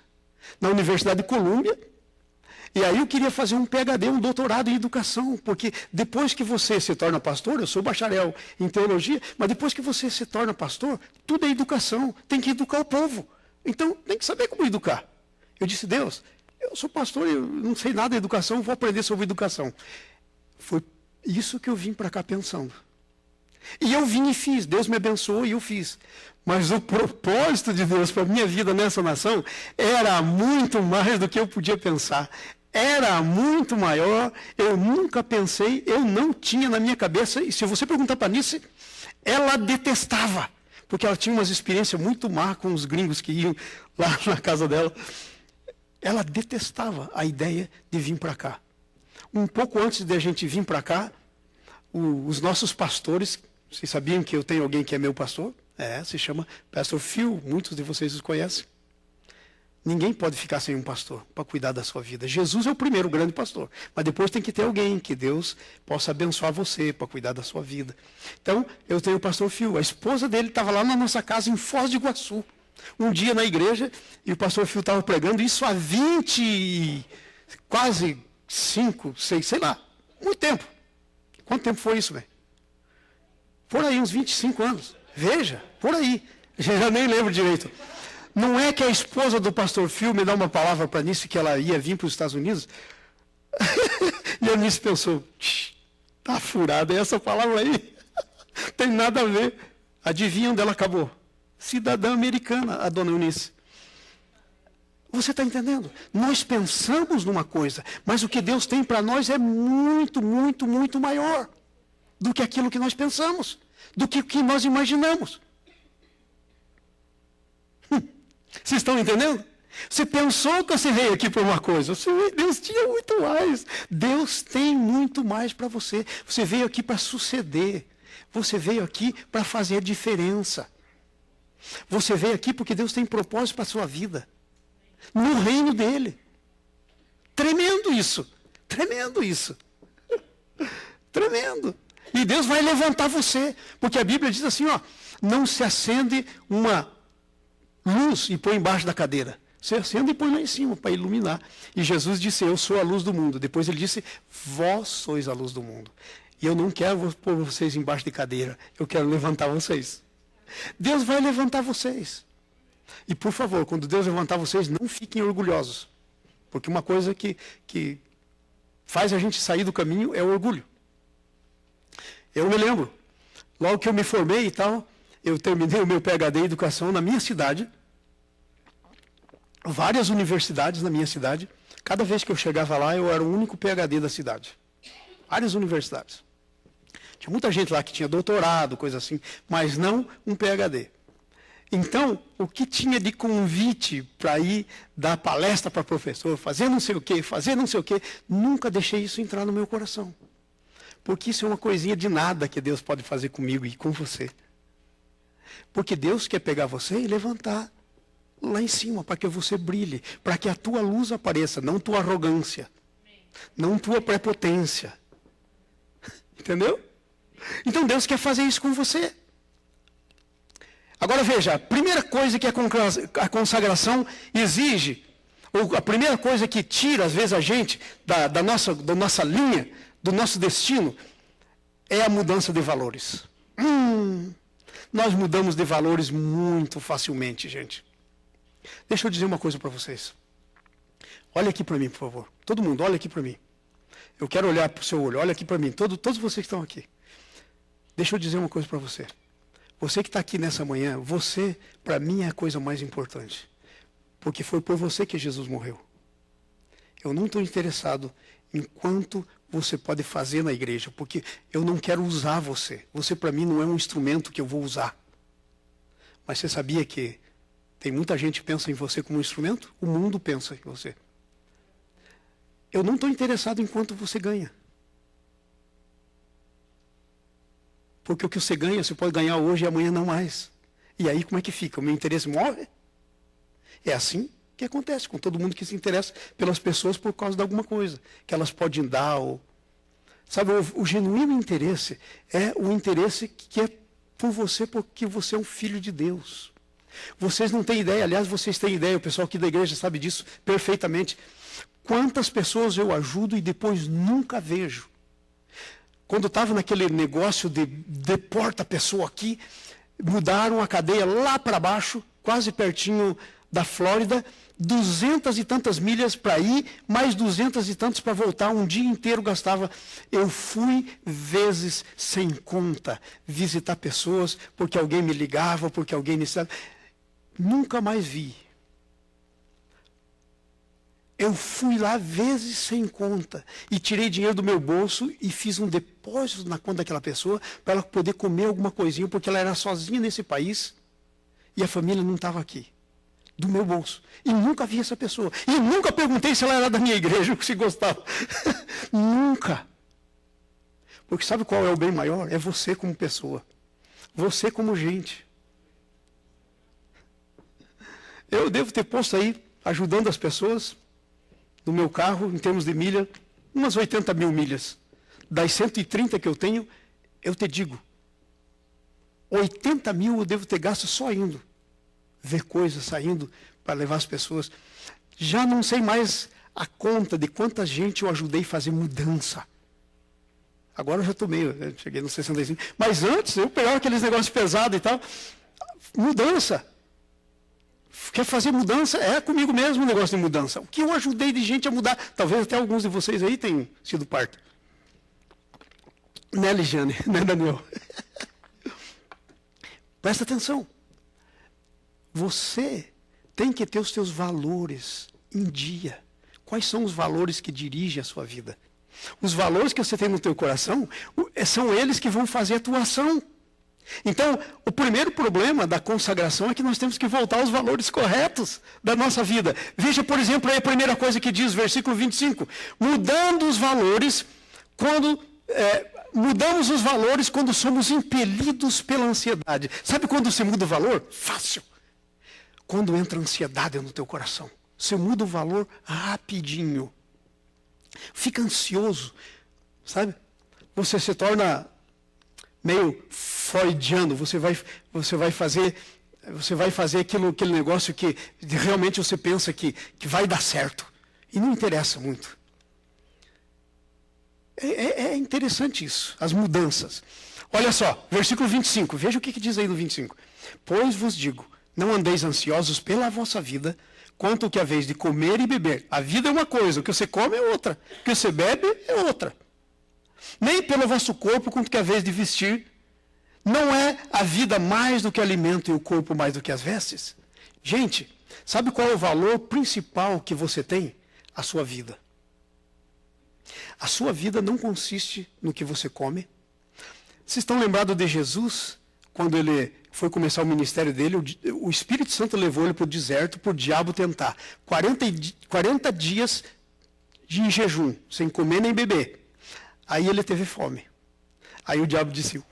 na Universidade de Colômbia, e aí eu queria fazer um PhD, um doutorado em educação, porque depois que você se torna pastor, eu sou bacharel em teologia, mas depois que você se torna pastor, tudo é educação, tem que educar o povo, então tem que saber como educar. Eu disse, Deus, eu sou pastor, eu não sei nada de educação, vou aprender sobre educação. Foi isso que eu vim para cá pensando. E eu vim e fiz, Deus me abençoou e eu fiz. Mas o propósito de Deus para a minha vida nessa nação era muito mais do que eu podia pensar. Era muito maior, eu nunca pensei, eu não tinha na minha cabeça, e se você perguntar para a Nice, ela detestava, porque ela tinha umas experiências muito más com os gringos que iam lá na casa dela. Ela detestava a ideia de vir para cá. Um pouco antes de a gente vir para cá, os nossos pastores, vocês sabiam que eu tenho alguém que é meu pastor? Se chama Pastor Phil, muitos de vocês os conhecem. Ninguém pode ficar sem um pastor para cuidar da sua vida. Jesus é o primeiro grande pastor, mas depois tem que ter alguém que Deus possa abençoar você para cuidar da sua vida. Então, eu tenho o pastor Phil, a esposa dele estava lá na nossa casa em Foz do Iguaçu, um dia na igreja, e o pastor Phil estava pregando isso há 20, quase 5, 6, sei lá, muito tempo. Quanto tempo foi isso, velho? Por aí, uns 25 anos. Veja, por aí. Já nem lembro direito. Não é que a esposa do pastor Phil me dá uma palavra para Nice que ela ia vir para os Estados Unidos? E a Nice pensou, tá furada, é essa palavra aí? Tem nada a ver. Adivinha onde ela acabou? Cidadã americana, a dona Eunice. Você está entendendo? Nós pensamos numa coisa, mas o que Deus tem para nós é muito, muito, muito maior do que aquilo que nós pensamos, do que o que nós imaginamos. Vocês estão entendendo? Você pensou que você veio aqui por uma coisa, Deus tinha muito mais. Deus tem muito mais para você. Você veio aqui para suceder. Você veio aqui para fazer diferença. Você veio aqui porque Deus tem propósito para a sua vida. No reino dele. Tremendo isso. Tremendo isso. Tremendo. E Deus vai levantar você. Porque a Bíblia diz assim, ó, não se acende uma luz e põe embaixo da cadeira. Você acende e põe lá em cima para iluminar. E Jesus disse, eu sou a luz do mundo. Depois ele disse, vós sois a luz do mundo. E eu não quero pôr vocês embaixo de cadeira. Eu quero levantar vocês. Deus vai levantar vocês. E por favor, quando Deus levantar vocês, não fiquem orgulhosos. Porque uma coisa que faz a gente sair do caminho é o orgulho. Eu me lembro, logo que eu me formei e tal, eu terminei o meu PhD em educação na minha cidade, várias universidades na minha cidade. Cada vez que eu chegava lá, eu era o único PhD da cidade. Várias universidades. Tinha muita gente lá que tinha doutorado, coisa assim, mas não um PhD. Então, o que tinha de convite para ir dar palestra para professor, fazer não sei o quê, nunca deixei isso entrar no meu coração. Porque isso é uma coisinha de nada que Deus pode fazer comigo e com você. Porque Deus quer pegar você e levantar lá em cima, para que você brilhe, para que a tua luz apareça, não tua arrogância, não tua prepotência. Entendeu? Então Deus quer fazer isso com você. Agora veja, a primeira coisa que a consagração exige, ou a primeira coisa que tira, às vezes, a gente da nossa linha, do nosso destino, é a mudança de valores. Nós mudamos de valores muito facilmente, gente. Deixa eu dizer uma coisa para vocês. Olha aqui para mim, por favor. Todo mundo, olha aqui para mim. Eu quero olhar para o seu olho. Olha aqui para mim. Todos vocês que estão aqui. Deixa eu dizer uma coisa para você. Você que está aqui nessa manhã, você, para mim, é a coisa mais importante. Porque foi por você que Jesus morreu. Eu não estou interessado em quanto você pode fazer na igreja, porque eu não quero usar você. Você, para mim, não é um instrumento que eu vou usar. Mas você sabia que tem muita gente que pensa em você como um instrumento? O mundo pensa em você. Eu não estou interessado em quanto você ganha. Porque o que você ganha, você pode ganhar hoje e amanhã não mais. E aí como é que fica? O meu interesse morre? É assim que acontece com todo mundo que se interessa pelas pessoas por causa de alguma coisa que elas podem dar. Sabe, o genuíno interesse é o interesse que é por você porque você é um filho de Deus. Vocês não têm ideia, aliás, vocês têm ideia, o pessoal aqui da igreja sabe disso perfeitamente. Quantas pessoas eu ajudo e depois nunca vejo. Quando estava naquele negócio de deporta a pessoa aqui, mudaram a cadeia lá para baixo, quase pertinho da Flórida, 200 e tantas milhas para ir, mais 200 e tantos para voltar, um dia inteiro gastava. Eu fui vezes sem conta visitar pessoas, porque alguém me ligava, porque alguém me sabe. Nunca mais vi. Eu fui lá vezes sem conta e tirei dinheiro do meu bolso e fiz um depósito na conta daquela pessoa para ela poder comer alguma coisinha, porque ela era sozinha nesse país e a família não estava aqui, do meu bolso. E nunca vi essa pessoa. E nunca perguntei se ela era da minha igreja ou se gostava. Nunca. Porque sabe qual é o bem maior? É você como pessoa. Você como gente. Eu devo ter posto aí, ajudando as pessoas, no meu carro, em termos de milha, umas 80 mil milhas. Das 130 que eu tenho, eu te digo, 80 mil eu devo ter gasto só indo. Ver coisas saindo para levar as pessoas. Já não sei mais a conta de quanta gente eu ajudei a fazer mudança. Agora eu já estou meio, cheguei nos 65. Mas antes, eu pegava aqueles negócios pesados e tal. Mudança. Quer fazer mudança? É comigo mesmo o negócio de mudança. O que eu ajudei de gente a mudar? Talvez até alguns de vocês aí tenham sido parte. Né, Ligiane? Né, Daniel? Presta atenção. Você tem que ter os seus valores em dia. Quais são os valores que dirigem a sua vida? Os valores que você tem no teu coração, são eles que vão fazer a tua ação. Então, o primeiro problema da consagração é que nós temos que voltar aos valores corretos da nossa vida. Veja, por exemplo, aí a primeira coisa que diz, versículo 25. Mudando os valores, mudamos os valores quando somos impelidos pela ansiedade. Sabe quando você muda o valor? Fácil. Quando entra ansiedade no teu coração. Você muda o valor rapidinho. Fica ansioso, sabe? Você se torna meio freudiano, você vai fazer aquele negócio que realmente você pensa que vai dar certo. E não interessa muito. É interessante isso, as mudanças. Olha só, versículo 25, veja o que diz aí no 25. Pois vos digo, não andeis ansiosos pela vossa vida, quanto o que haveis de comer e beber. A vida é uma coisa, o que você come é outra, o que você bebe é outra. Nem pelo vosso corpo, quanto que haveis de vestir. Não é a vida mais do que alimento e o corpo mais do que as vestes? Gente, sabe qual é o valor principal que você tem? A sua vida. A sua vida não consiste no que você come. Vocês estão lembrados de Jesus? Quando ele foi começar o ministério dele, o Espírito Santo levou ele para o deserto, para o diabo tentar. 40 dias em jejum, sem comer nem beber. Aí ele teve fome. Aí o diabo disse,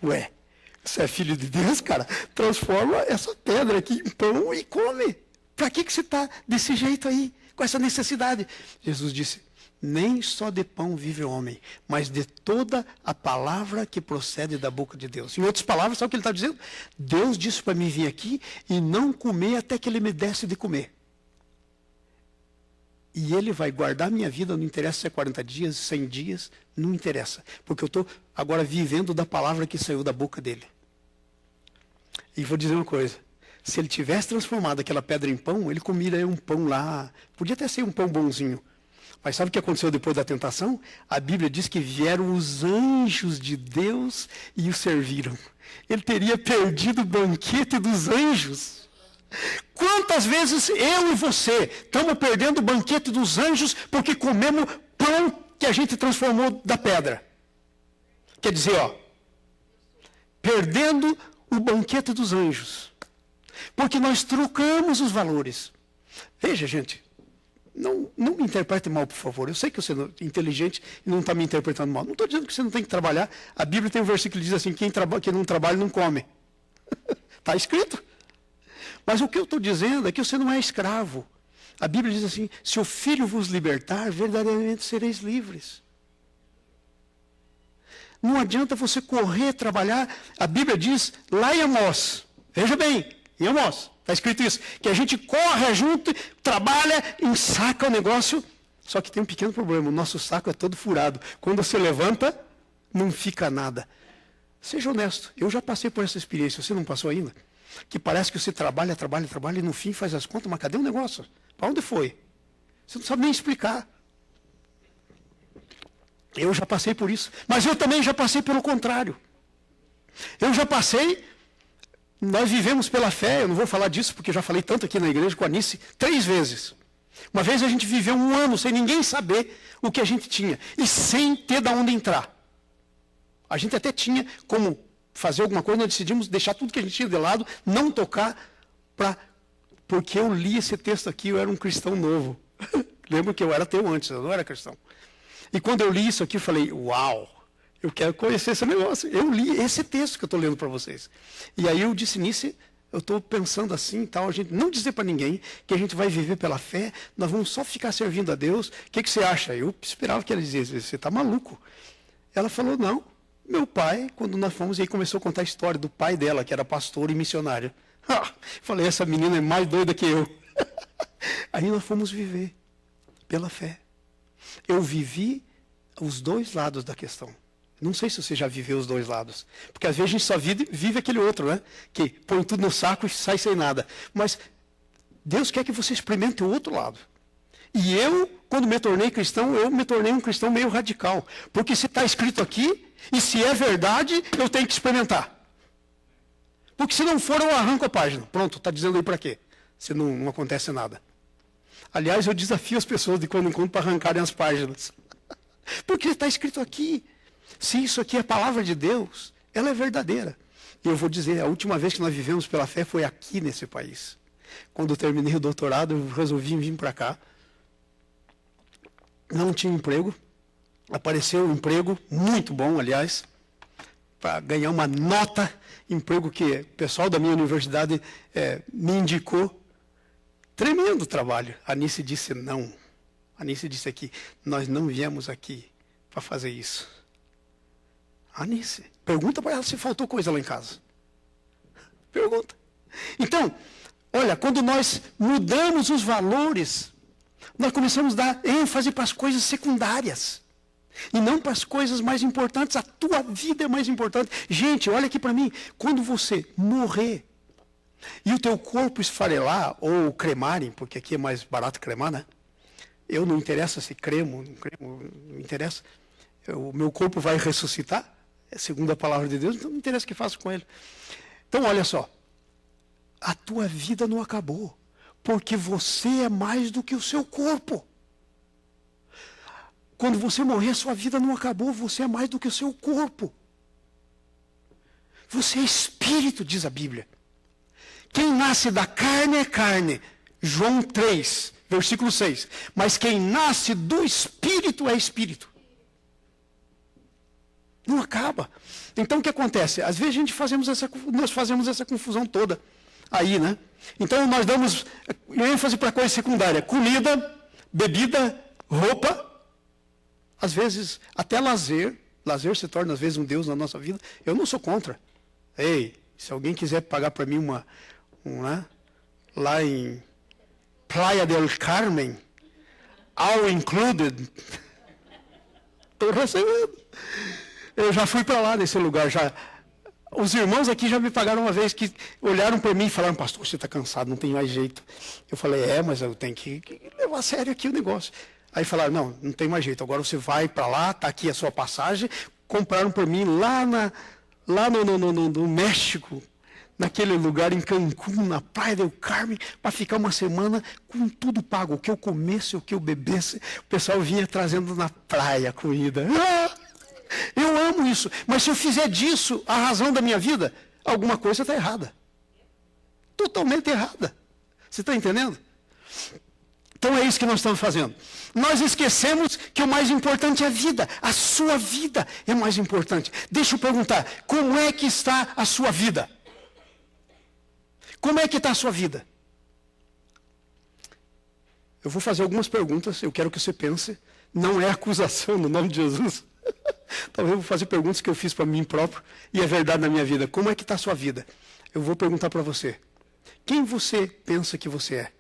você é filho de Deus, cara? Transforma essa pedra aqui em pão e come. Para que você está desse jeito aí, com essa necessidade? Jesus disse, nem só de pão vive o homem, mas de toda a palavra que procede da boca de Deus. Em outras palavras, sabe o que ele está dizendo? Deus disse para mim vir aqui e não comer até que ele me desse de comer. E ele vai guardar minha vida, não interessa se é 40 dias, 100 dias, não interessa. Porque eu estou agora vivendo da palavra que saiu da boca dele. E vou dizer uma coisa, se ele tivesse transformado aquela pedra em pão, ele comia um pão lá, podia até ser um pão bonzinho. Mas sabe o que aconteceu depois da tentação? A Bíblia diz que vieram os anjos de Deus e o serviram. Ele teria perdido o banquete dos anjos. Quantas vezes eu e você estamos perdendo o banquete dos anjos porque comemos pão que a gente transformou da pedra? Quer dizer, perdendo o banquete dos anjos. Porque nós trocamos os valores. Veja, gente. Não me interprete mal, por favor. Eu sei que você é inteligente e não está me interpretando mal. Não estou dizendo que você não tem que trabalhar. A Bíblia tem um versículo que diz assim, quem não trabalha não come. Está escrito. Mas o que eu estou dizendo é que você não é escravo. A Bíblia diz assim, se o Filho vos libertar, verdadeiramente sereis livres. Não adianta você correr, trabalhar. A Bíblia diz, lá em Amós, veja bem, em Amós, está escrito isso, que a gente corre junto, trabalha, ensaca o negócio, só que tem um pequeno problema, o nosso saco é todo furado. Quando você levanta, não fica nada. Seja honesto, eu já passei por essa experiência, você não passou ainda? Que parece que você trabalha e no fim faz as contas, mas cadê o negócio? Para onde foi? Você não sabe nem explicar. Eu já passei por isso, mas eu também já passei pelo contrário. Eu já passei... Nós vivemos pela fé, eu não vou falar disso porque eu já falei tanto aqui na igreja com a Anice 3 vezes. Uma vez a gente viveu 1 ano sem ninguém saber o que a gente tinha e sem ter de onde entrar. A gente até tinha como fazer alguma coisa, nós decidimos deixar tudo que a gente tinha de lado, não tocar, porque eu li esse texto aqui, eu era um cristão novo. Lembro que eu era ateu antes, eu não era cristão. E quando eu li isso aqui, eu falei, uau! Eu quero conhecer esse negócio. Eu li esse texto que eu estou lendo para vocês. E aí eu disse nisso, eu estou pensando assim e tal, a gente não dizer para ninguém que a gente vai viver pela fé, nós vamos só ficar servindo a Deus. O que você acha? Eu esperava que ela dissesse, você está maluco. Ela falou, não. Meu pai, quando nós fomos, e aí começou a contar a história do pai dela, que era pastor e missionário. Falei, essa menina é mais doida que eu. Aí nós fomos viver pela fé. Eu vivi os 2 lados da questão. Não sei se você já viveu os 2 lados. Porque às vezes a gente só vive aquele outro, né? Que põe tudo no saco e sai sem nada. Mas Deus quer que você experimente o outro lado. E eu, quando me tornei cristão, eu me tornei um cristão meio radical. Porque se está escrito aqui, e se é verdade, eu tenho que experimentar. Porque se não for, eu arranco a página. Pronto, está dizendo aí para quê? Se não acontece nada. Aliás, eu desafio as pessoas de quando em quando para arrancarem as páginas. Porque está escrito aqui. Se isso aqui é a palavra de Deus, ela é verdadeira. E eu vou dizer, a última vez que nós vivemos pela fé foi aqui nesse país. Quando eu terminei o doutorado, eu resolvi vir para cá. Não tinha emprego. Apareceu um emprego, muito bom, aliás, para ganhar uma nota, emprego que o pessoal da minha universidade me indicou. Tremendo trabalho. A Anice disse não. A Anice disse aqui, nós não viemos aqui para fazer isso. Anice, pergunta para ela se faltou coisa lá em casa. Pergunta. Então, olha, quando nós mudamos os valores, nós começamos a dar ênfase para as coisas secundárias. E não para as coisas mais importantes. A tua vida é mais importante. Gente, olha aqui para mim. Quando você morrer e o teu corpo esfarelar ou cremarem, porque aqui é mais barato cremar, né? Eu não interessa se cremo, não interessa. O meu corpo vai ressuscitar, segundo a palavra de Deus, então não interessa o que faço com ele. Então, olha só. A tua vida não acabou, porque você é mais do que o seu corpo. Quando você morrer, a sua vida não acabou, você é mais do que o seu corpo. Você é espírito, diz a Bíblia. Quem nasce da carne é carne. João 3, versículo 6. Mas quem nasce do espírito é espírito. Não acaba. Então o que acontece? Às vezes nós fazemos essa confusão toda aí, né? Então nós damos ênfase para coisa secundária. Comida, bebida, roupa. Às vezes até lazer. Lazer se torna às vezes um Deus na nossa vida. Eu não sou contra. Ei, se alguém quiser pagar para mim lá em Playa del Carmen, all included, estou recebendo. Eu já fui para lá nesse lugar. Os irmãos aqui já me pagaram uma vez, que olharam para mim e falaram: pastor, você está cansado, não tem mais jeito. Eu falei: mas eu tenho que levar a sério aqui o negócio. Aí falaram: não tem mais jeito, agora você vai para lá, está aqui a sua passagem. Compraram para mim lá no México, naquele lugar em Cancún, na Praia del Carmen, para ficar uma semana com tudo pago. O que eu comesse, o que eu bebesse, o pessoal vinha trazendo na praia comida. Eu amo isso, mas se eu fizer disso a razão da minha vida, alguma coisa está errada. Totalmente errada. Você está entendendo? Então é isso que nós estamos fazendo. Nós esquecemos que o mais importante é a vida. A sua vida é mais importante. Deixa eu perguntar, como é que está a sua vida? Como é que está a sua vida? Eu vou fazer algumas perguntas, eu quero que você pense. Não é acusação no nome de Jesus. Talvez eu vou fazer perguntas que eu fiz para mim próprio e é verdade na minha vida. Como é que está a sua vida? Eu vou perguntar para você. Quem você pensa que você é?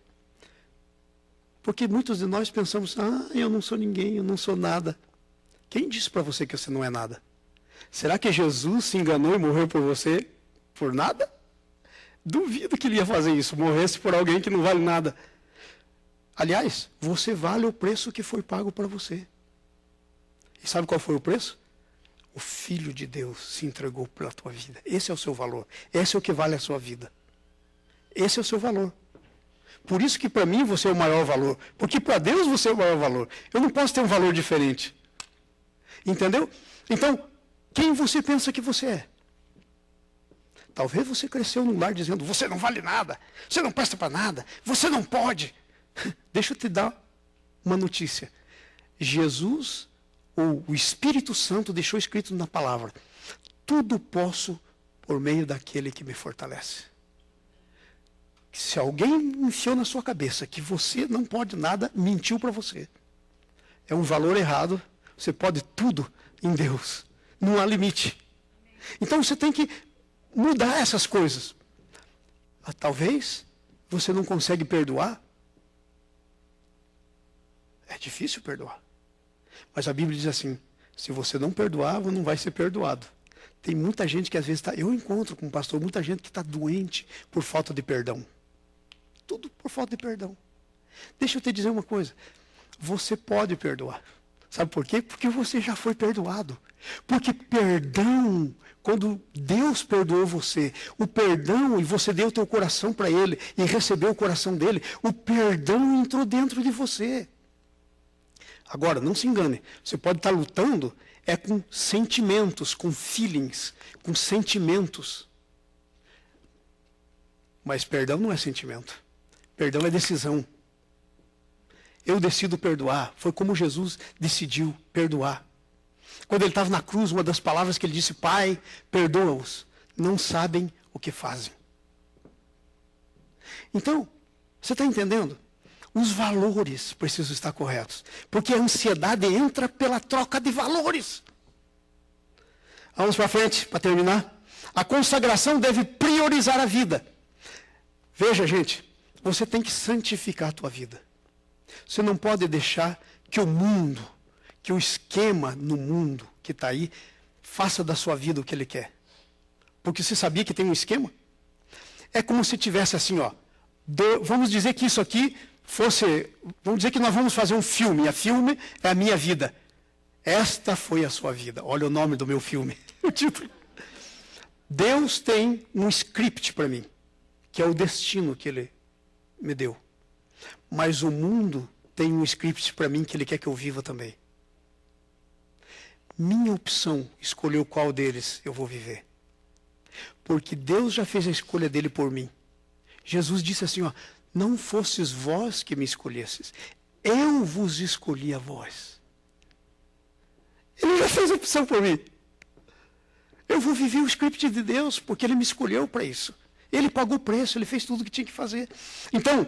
Porque muitos de nós pensamos: eu não sou ninguém, eu não sou nada. Quem disse para você que você não é nada? Será que Jesus se enganou e morreu por você por nada? Duvido que ele ia fazer isso, morresse por alguém que não vale nada. Aliás, você vale o preço que foi pago para você. E sabe qual foi o preço? O Filho de Deus se entregou pela tua vida. Esse é o seu valor. Esse é o que vale a sua vida. Esse é o seu valor. Por isso que para mim você é o maior valor. Porque para Deus você é o maior valor. Eu não posso ter um valor diferente. Entendeu? Então, quem você pensa que você é? Talvez você cresceu num lar dizendo: você não vale nada, você não presta para nada, você não pode. Deixa eu te dar uma notícia. Jesus, ou o Espírito Santo, deixou escrito na palavra: tudo posso por meio daquele que me fortalece. Se alguém enfiou na sua cabeça que você não pode nada, mentiu para você. É um valor errado. Você pode tudo em Deus. Não há limite. Então você tem que mudar essas coisas. Talvez você não consegue perdoar. É difícil perdoar. Mas a Bíblia diz assim: se você não perdoar, você não vai ser perdoado. Tem muita gente que às vezes está... Eu encontro com um pastor muita gente que está doente por falta de perdão. Tudo por falta de perdão. Deixa eu te dizer uma coisa. Você pode perdoar. Sabe por quê? Porque você já foi perdoado. Porque perdão, quando Deus perdoou você, o perdão, e você deu o teu coração para Ele, e recebeu o coração dele, o perdão entrou dentro de você. Agora, não se engane, você pode estar lutando com sentimentos, com feelings, com sentimentos. Mas perdão não é sentimento. Perdão é decisão. Eu decido perdoar. Foi como Jesus decidiu perdoar. Quando ele estava na cruz, uma das palavras que ele disse: Pai, perdoa-os, não sabem o que fazem. Então, você está entendendo? Os valores precisam estar corretos. Porque a ansiedade entra pela troca de valores. Vamos para frente, para terminar. A consagração deve priorizar a vida. Veja, gente, você tem que santificar a tua vida. Você não pode deixar que o mundo, que o esquema no mundo que está aí, faça da sua vida o que ele quer. Porque você sabia que tem um esquema? É como se tivesse assim, vamos dizer que isso aqui fosse, vamos dizer que nós vamos fazer um filme, a filme é a minha vida. Esta foi a sua vida. Olha o nome do meu filme, o título. Deus tem um script para mim, que é o destino que Ele me deu. Mas o mundo tem um script para mim que Ele quer que eu viva também. Minha opção, escolher qual deles eu vou viver. Porque Deus já fez a escolha dele por mim. Jesus disse assim, não fostes vós que me escolhesses, eu vos escolhi a vós. Ele já fez a opção por mim. Eu vou viver o script de Deus, porque Ele me escolheu para isso. Ele pagou o preço, ele fez tudo o que tinha que fazer. Então,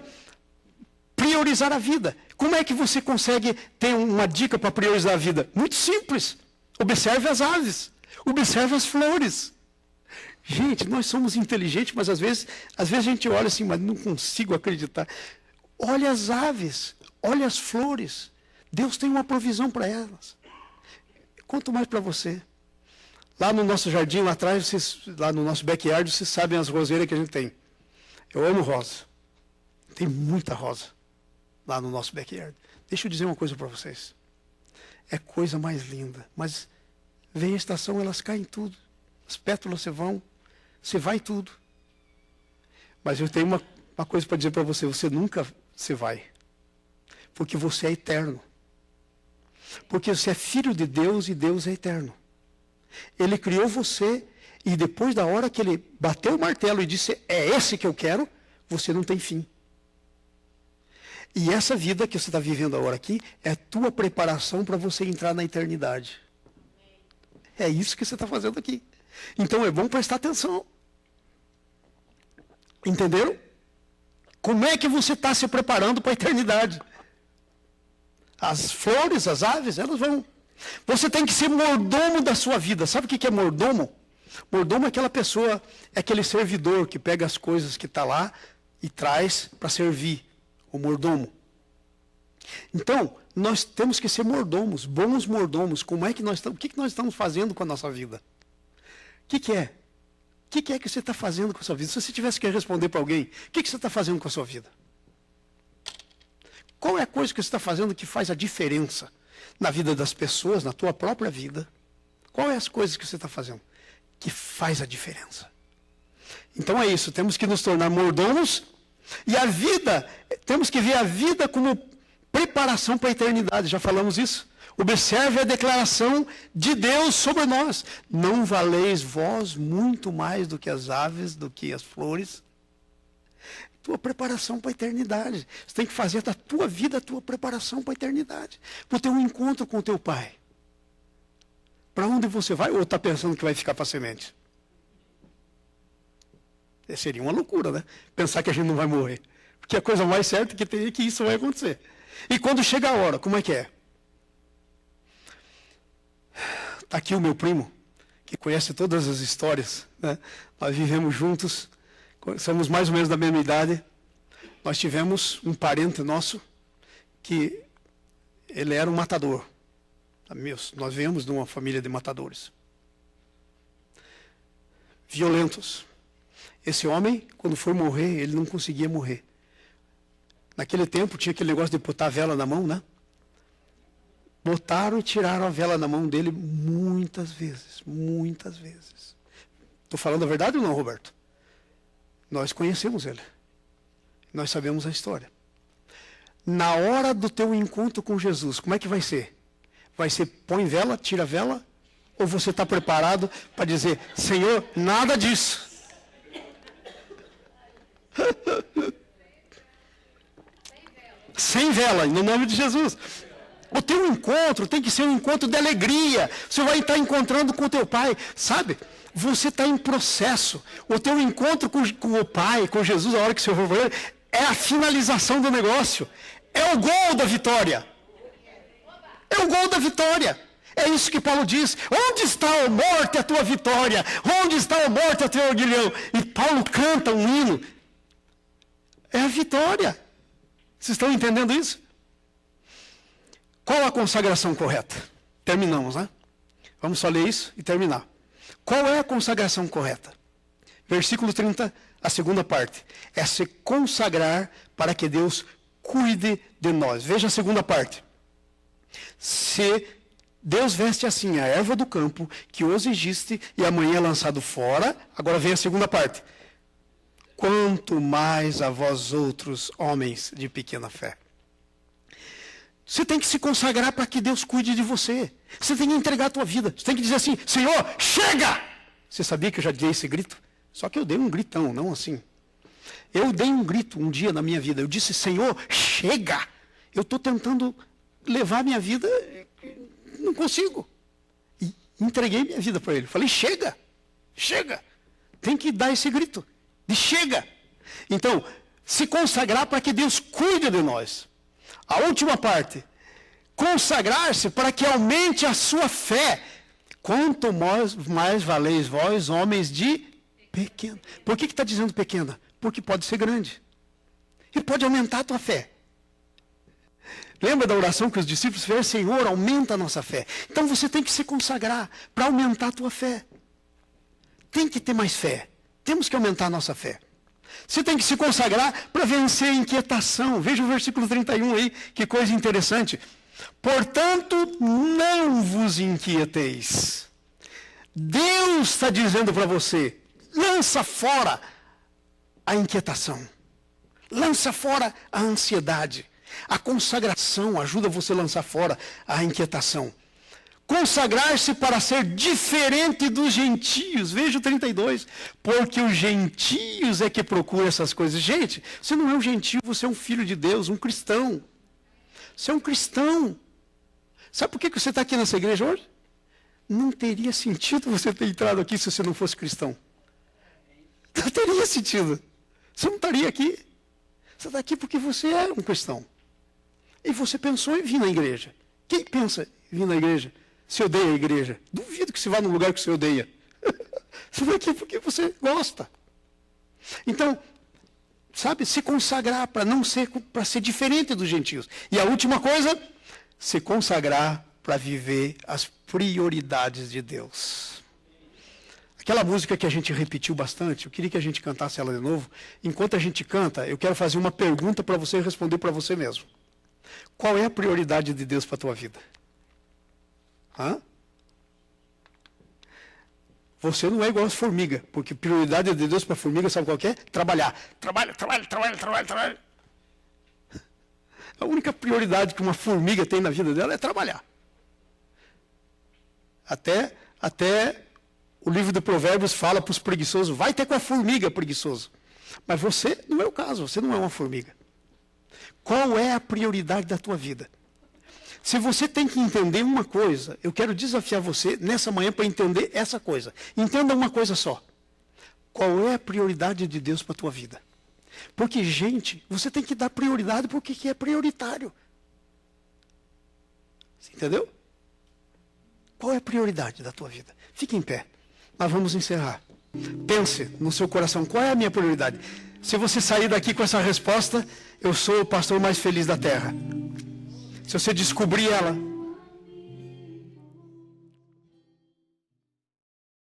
priorizar a vida. Como é que você consegue ter uma dica para priorizar a vida? Muito simples. Observe as aves. Observe as flores. Gente, nós somos inteligentes, mas às vezes a gente olha assim, mas não consigo acreditar. Olha as aves, olha as flores. Deus tem uma provisão para elas. Quanto mais para você. Lá no nosso jardim, lá atrás, lá no nosso backyard, vocês sabem as roseiras que a gente tem. Eu amo rosa. Tem muita rosa lá no nosso backyard. Deixa eu dizer uma coisa para vocês. É coisa mais linda. Mas vem a estação, elas caem tudo. As pétalas você vai tudo. Mas eu tenho uma coisa para dizer para você. Você nunca se vai. Porque você é eterno. Porque você é filho de Deus e Deus é eterno. Ele criou você e depois da hora que ele bateu o martelo e disse, é esse que eu quero, você não tem fim. E essa vida que você está vivendo agora aqui é a tua preparação para você entrar na eternidade. É isso que você está fazendo aqui. Então é bom prestar atenção. Entenderam? Como é que você está se preparando para a eternidade? As flores, as aves, elas vão. Você tem que ser mordomo da sua vida. Sabe o que é mordomo? Mordomo é aquela pessoa, é aquele servidor que pega as coisas que está lá e traz para servir. O mordomo. Então, nós temos que ser mordomos, bons mordomos. Como é que nós estamos? O que nós estamos fazendo com a nossa vida? O que é? O que é que você está fazendo com a sua vida? Se você tivesse que responder para alguém, o que você está fazendo com a sua vida? Qual é a coisa que você está fazendo que faz a diferença na vida das pessoas, na tua própria vida? Qual é as coisas que você está fazendo que faz a diferença? Então é isso, temos que nos tornar mordomos e a vida, temos que ver a vida como preparação para a eternidade, já falamos isso. Observe a declaração de Deus sobre nós. Não valeis vós muito mais do que as aves, do que as flores? Tua preparação para a eternidade. Você tem que fazer da tua vida a tua preparação para a eternidade. Para ter um encontro com o teu Pai. Para onde você vai? Ou está pensando que vai ficar para a semente? Seria uma loucura, né? Pensar que a gente não vai morrer. Porque a coisa mais certa que tem é que isso vai acontecer. E quando chega a hora, como é que é? Está aqui o meu primo, que conhece todas as histórias. Né? Nós vivemos juntos, somos mais ou menos da mesma idade. Nós tivemos um parente nosso que ele era um matador. Nós viemos de uma família de matadores. Violentos. Esse homem, quando foi morrer, ele não conseguia morrer. Naquele tempo tinha aquele negócio de botar a vela na mão, né? Botaram e tiraram a vela na mão dele muitas vezes, muitas vezes. Estou falando a verdade ou não, Roberto? Nós conhecemos ele. Nós sabemos a história. Na hora do teu encontro com Jesus, como é que vai ser? Vai ser põe vela, tira a vela? Ou você está preparado para dizer, Senhor, nada disso? Sem vela, no nome de Jesus. O teu encontro tem que ser um encontro de alegria. Você vai estar encontrando com o teu Pai, sabe? Você está em processo. O teu encontro com o Pai, com Jesus, a hora que você for ver, é a finalização do negócio. É o gol da vitória. É o gol da vitória. É isso que Paulo diz. Onde está a morte, a tua vitória? Onde está a morte, o teu orgulhão? E Paulo canta um hino. É a vitória. Vocês estão entendendo isso? Qual a consagração correta? Terminamos, né? Vamos só ler isso e terminar. Qual é a consagração correta? Versículo 30, a segunda parte. É se consagrar para que Deus cuide de nós. Veja a segunda parte. Se Deus veste assim a erva do campo, que hoje existe e amanhã é lançado fora, agora vem a segunda parte. Quanto mais a vós outros, homens de pequena fé. Você tem que se consagrar para que Deus cuide de você. Você tem que entregar a tua vida. Você tem que dizer assim, Senhor, chega! Você sabia que eu já dei esse grito? Só que eu dei um gritão, não assim. Eu dei um grito um dia na minha vida. Eu disse, Senhor, chega! Eu estou tentando levar minha vida, não consigo. E entreguei minha vida para Ele. Falei, chega! Chega! Tem que dar esse grito. De chega. Então, se consagrar para que Deus cuide de nós. A última parte. Consagrar-se para que aumente a sua fé. Quanto mais valeis vós, homens de pequena. Por que está dizendo pequena? Porque pode ser grande. E pode aumentar a tua fé. Lembra da oração que os discípulos fizeram? Senhor, aumenta a nossa fé. Então você tem que se consagrar para aumentar a tua fé. Tem que ter mais fé. Temos que aumentar a nossa fé. Você tem que se consagrar para vencer a inquietação. Veja o versículo 31 aí, que coisa interessante. Portanto, não vos inquieteis. Deus está dizendo para você, lança fora a inquietação. Lança fora a ansiedade. A consagração ajuda você a lançar fora a inquietação. Consagrar-se para ser diferente dos gentios. Veja o 32. Porque os gentios é que procuram essas coisas. Gente, você não é um gentio, você é um filho de Deus, um cristão. Você é um cristão. Sabe por que você está aqui nessa igreja hoje? Não teria sentido você ter entrado aqui se você não fosse cristão. Não teria sentido. Você não estaria aqui. Você está aqui porque você é um cristão. E você pensou em vir na igreja. Quem pensa em vir na igreja? Se odeia a igreja. Duvido que você vá num lugar que você odeia. Você vai aqui porque você gosta. Então, sabe, se consagrar para ser diferente dos gentios. E a última coisa, se consagrar para viver as prioridades de Deus. Aquela música que a gente repetiu bastante, eu queria que a gente cantasse ela de novo. Enquanto a gente canta, eu quero fazer uma pergunta para você responder para você mesmo. Qual é a prioridade de Deus para a tua vida? Hã? Você não é igual às formigas, porque a prioridade de Deus para a formiga, sabe qual que é? Trabalhar. Trabalha. A única prioridade que uma formiga tem na vida dela é trabalhar. Até o livro de Provérbios fala para os preguiçosos, vai ter com a formiga, preguiçoso. Mas você não é o caso, você não é uma formiga. Qual é a prioridade da tua vida? Se você tem que entender uma coisa, eu quero desafiar você nessa manhã para entender essa coisa. Entenda uma coisa só. Qual é a prioridade de Deus para a tua vida? Porque, gente, você tem que dar prioridade porque que é prioritário. Você entendeu? Qual é a prioridade da tua vida? Fique em pé. Nós vamos encerrar. Pense no seu coração, qual é a minha prioridade? Se você sair daqui com essa resposta, eu sou o pastor mais feliz da terra. Se você descobrir ela,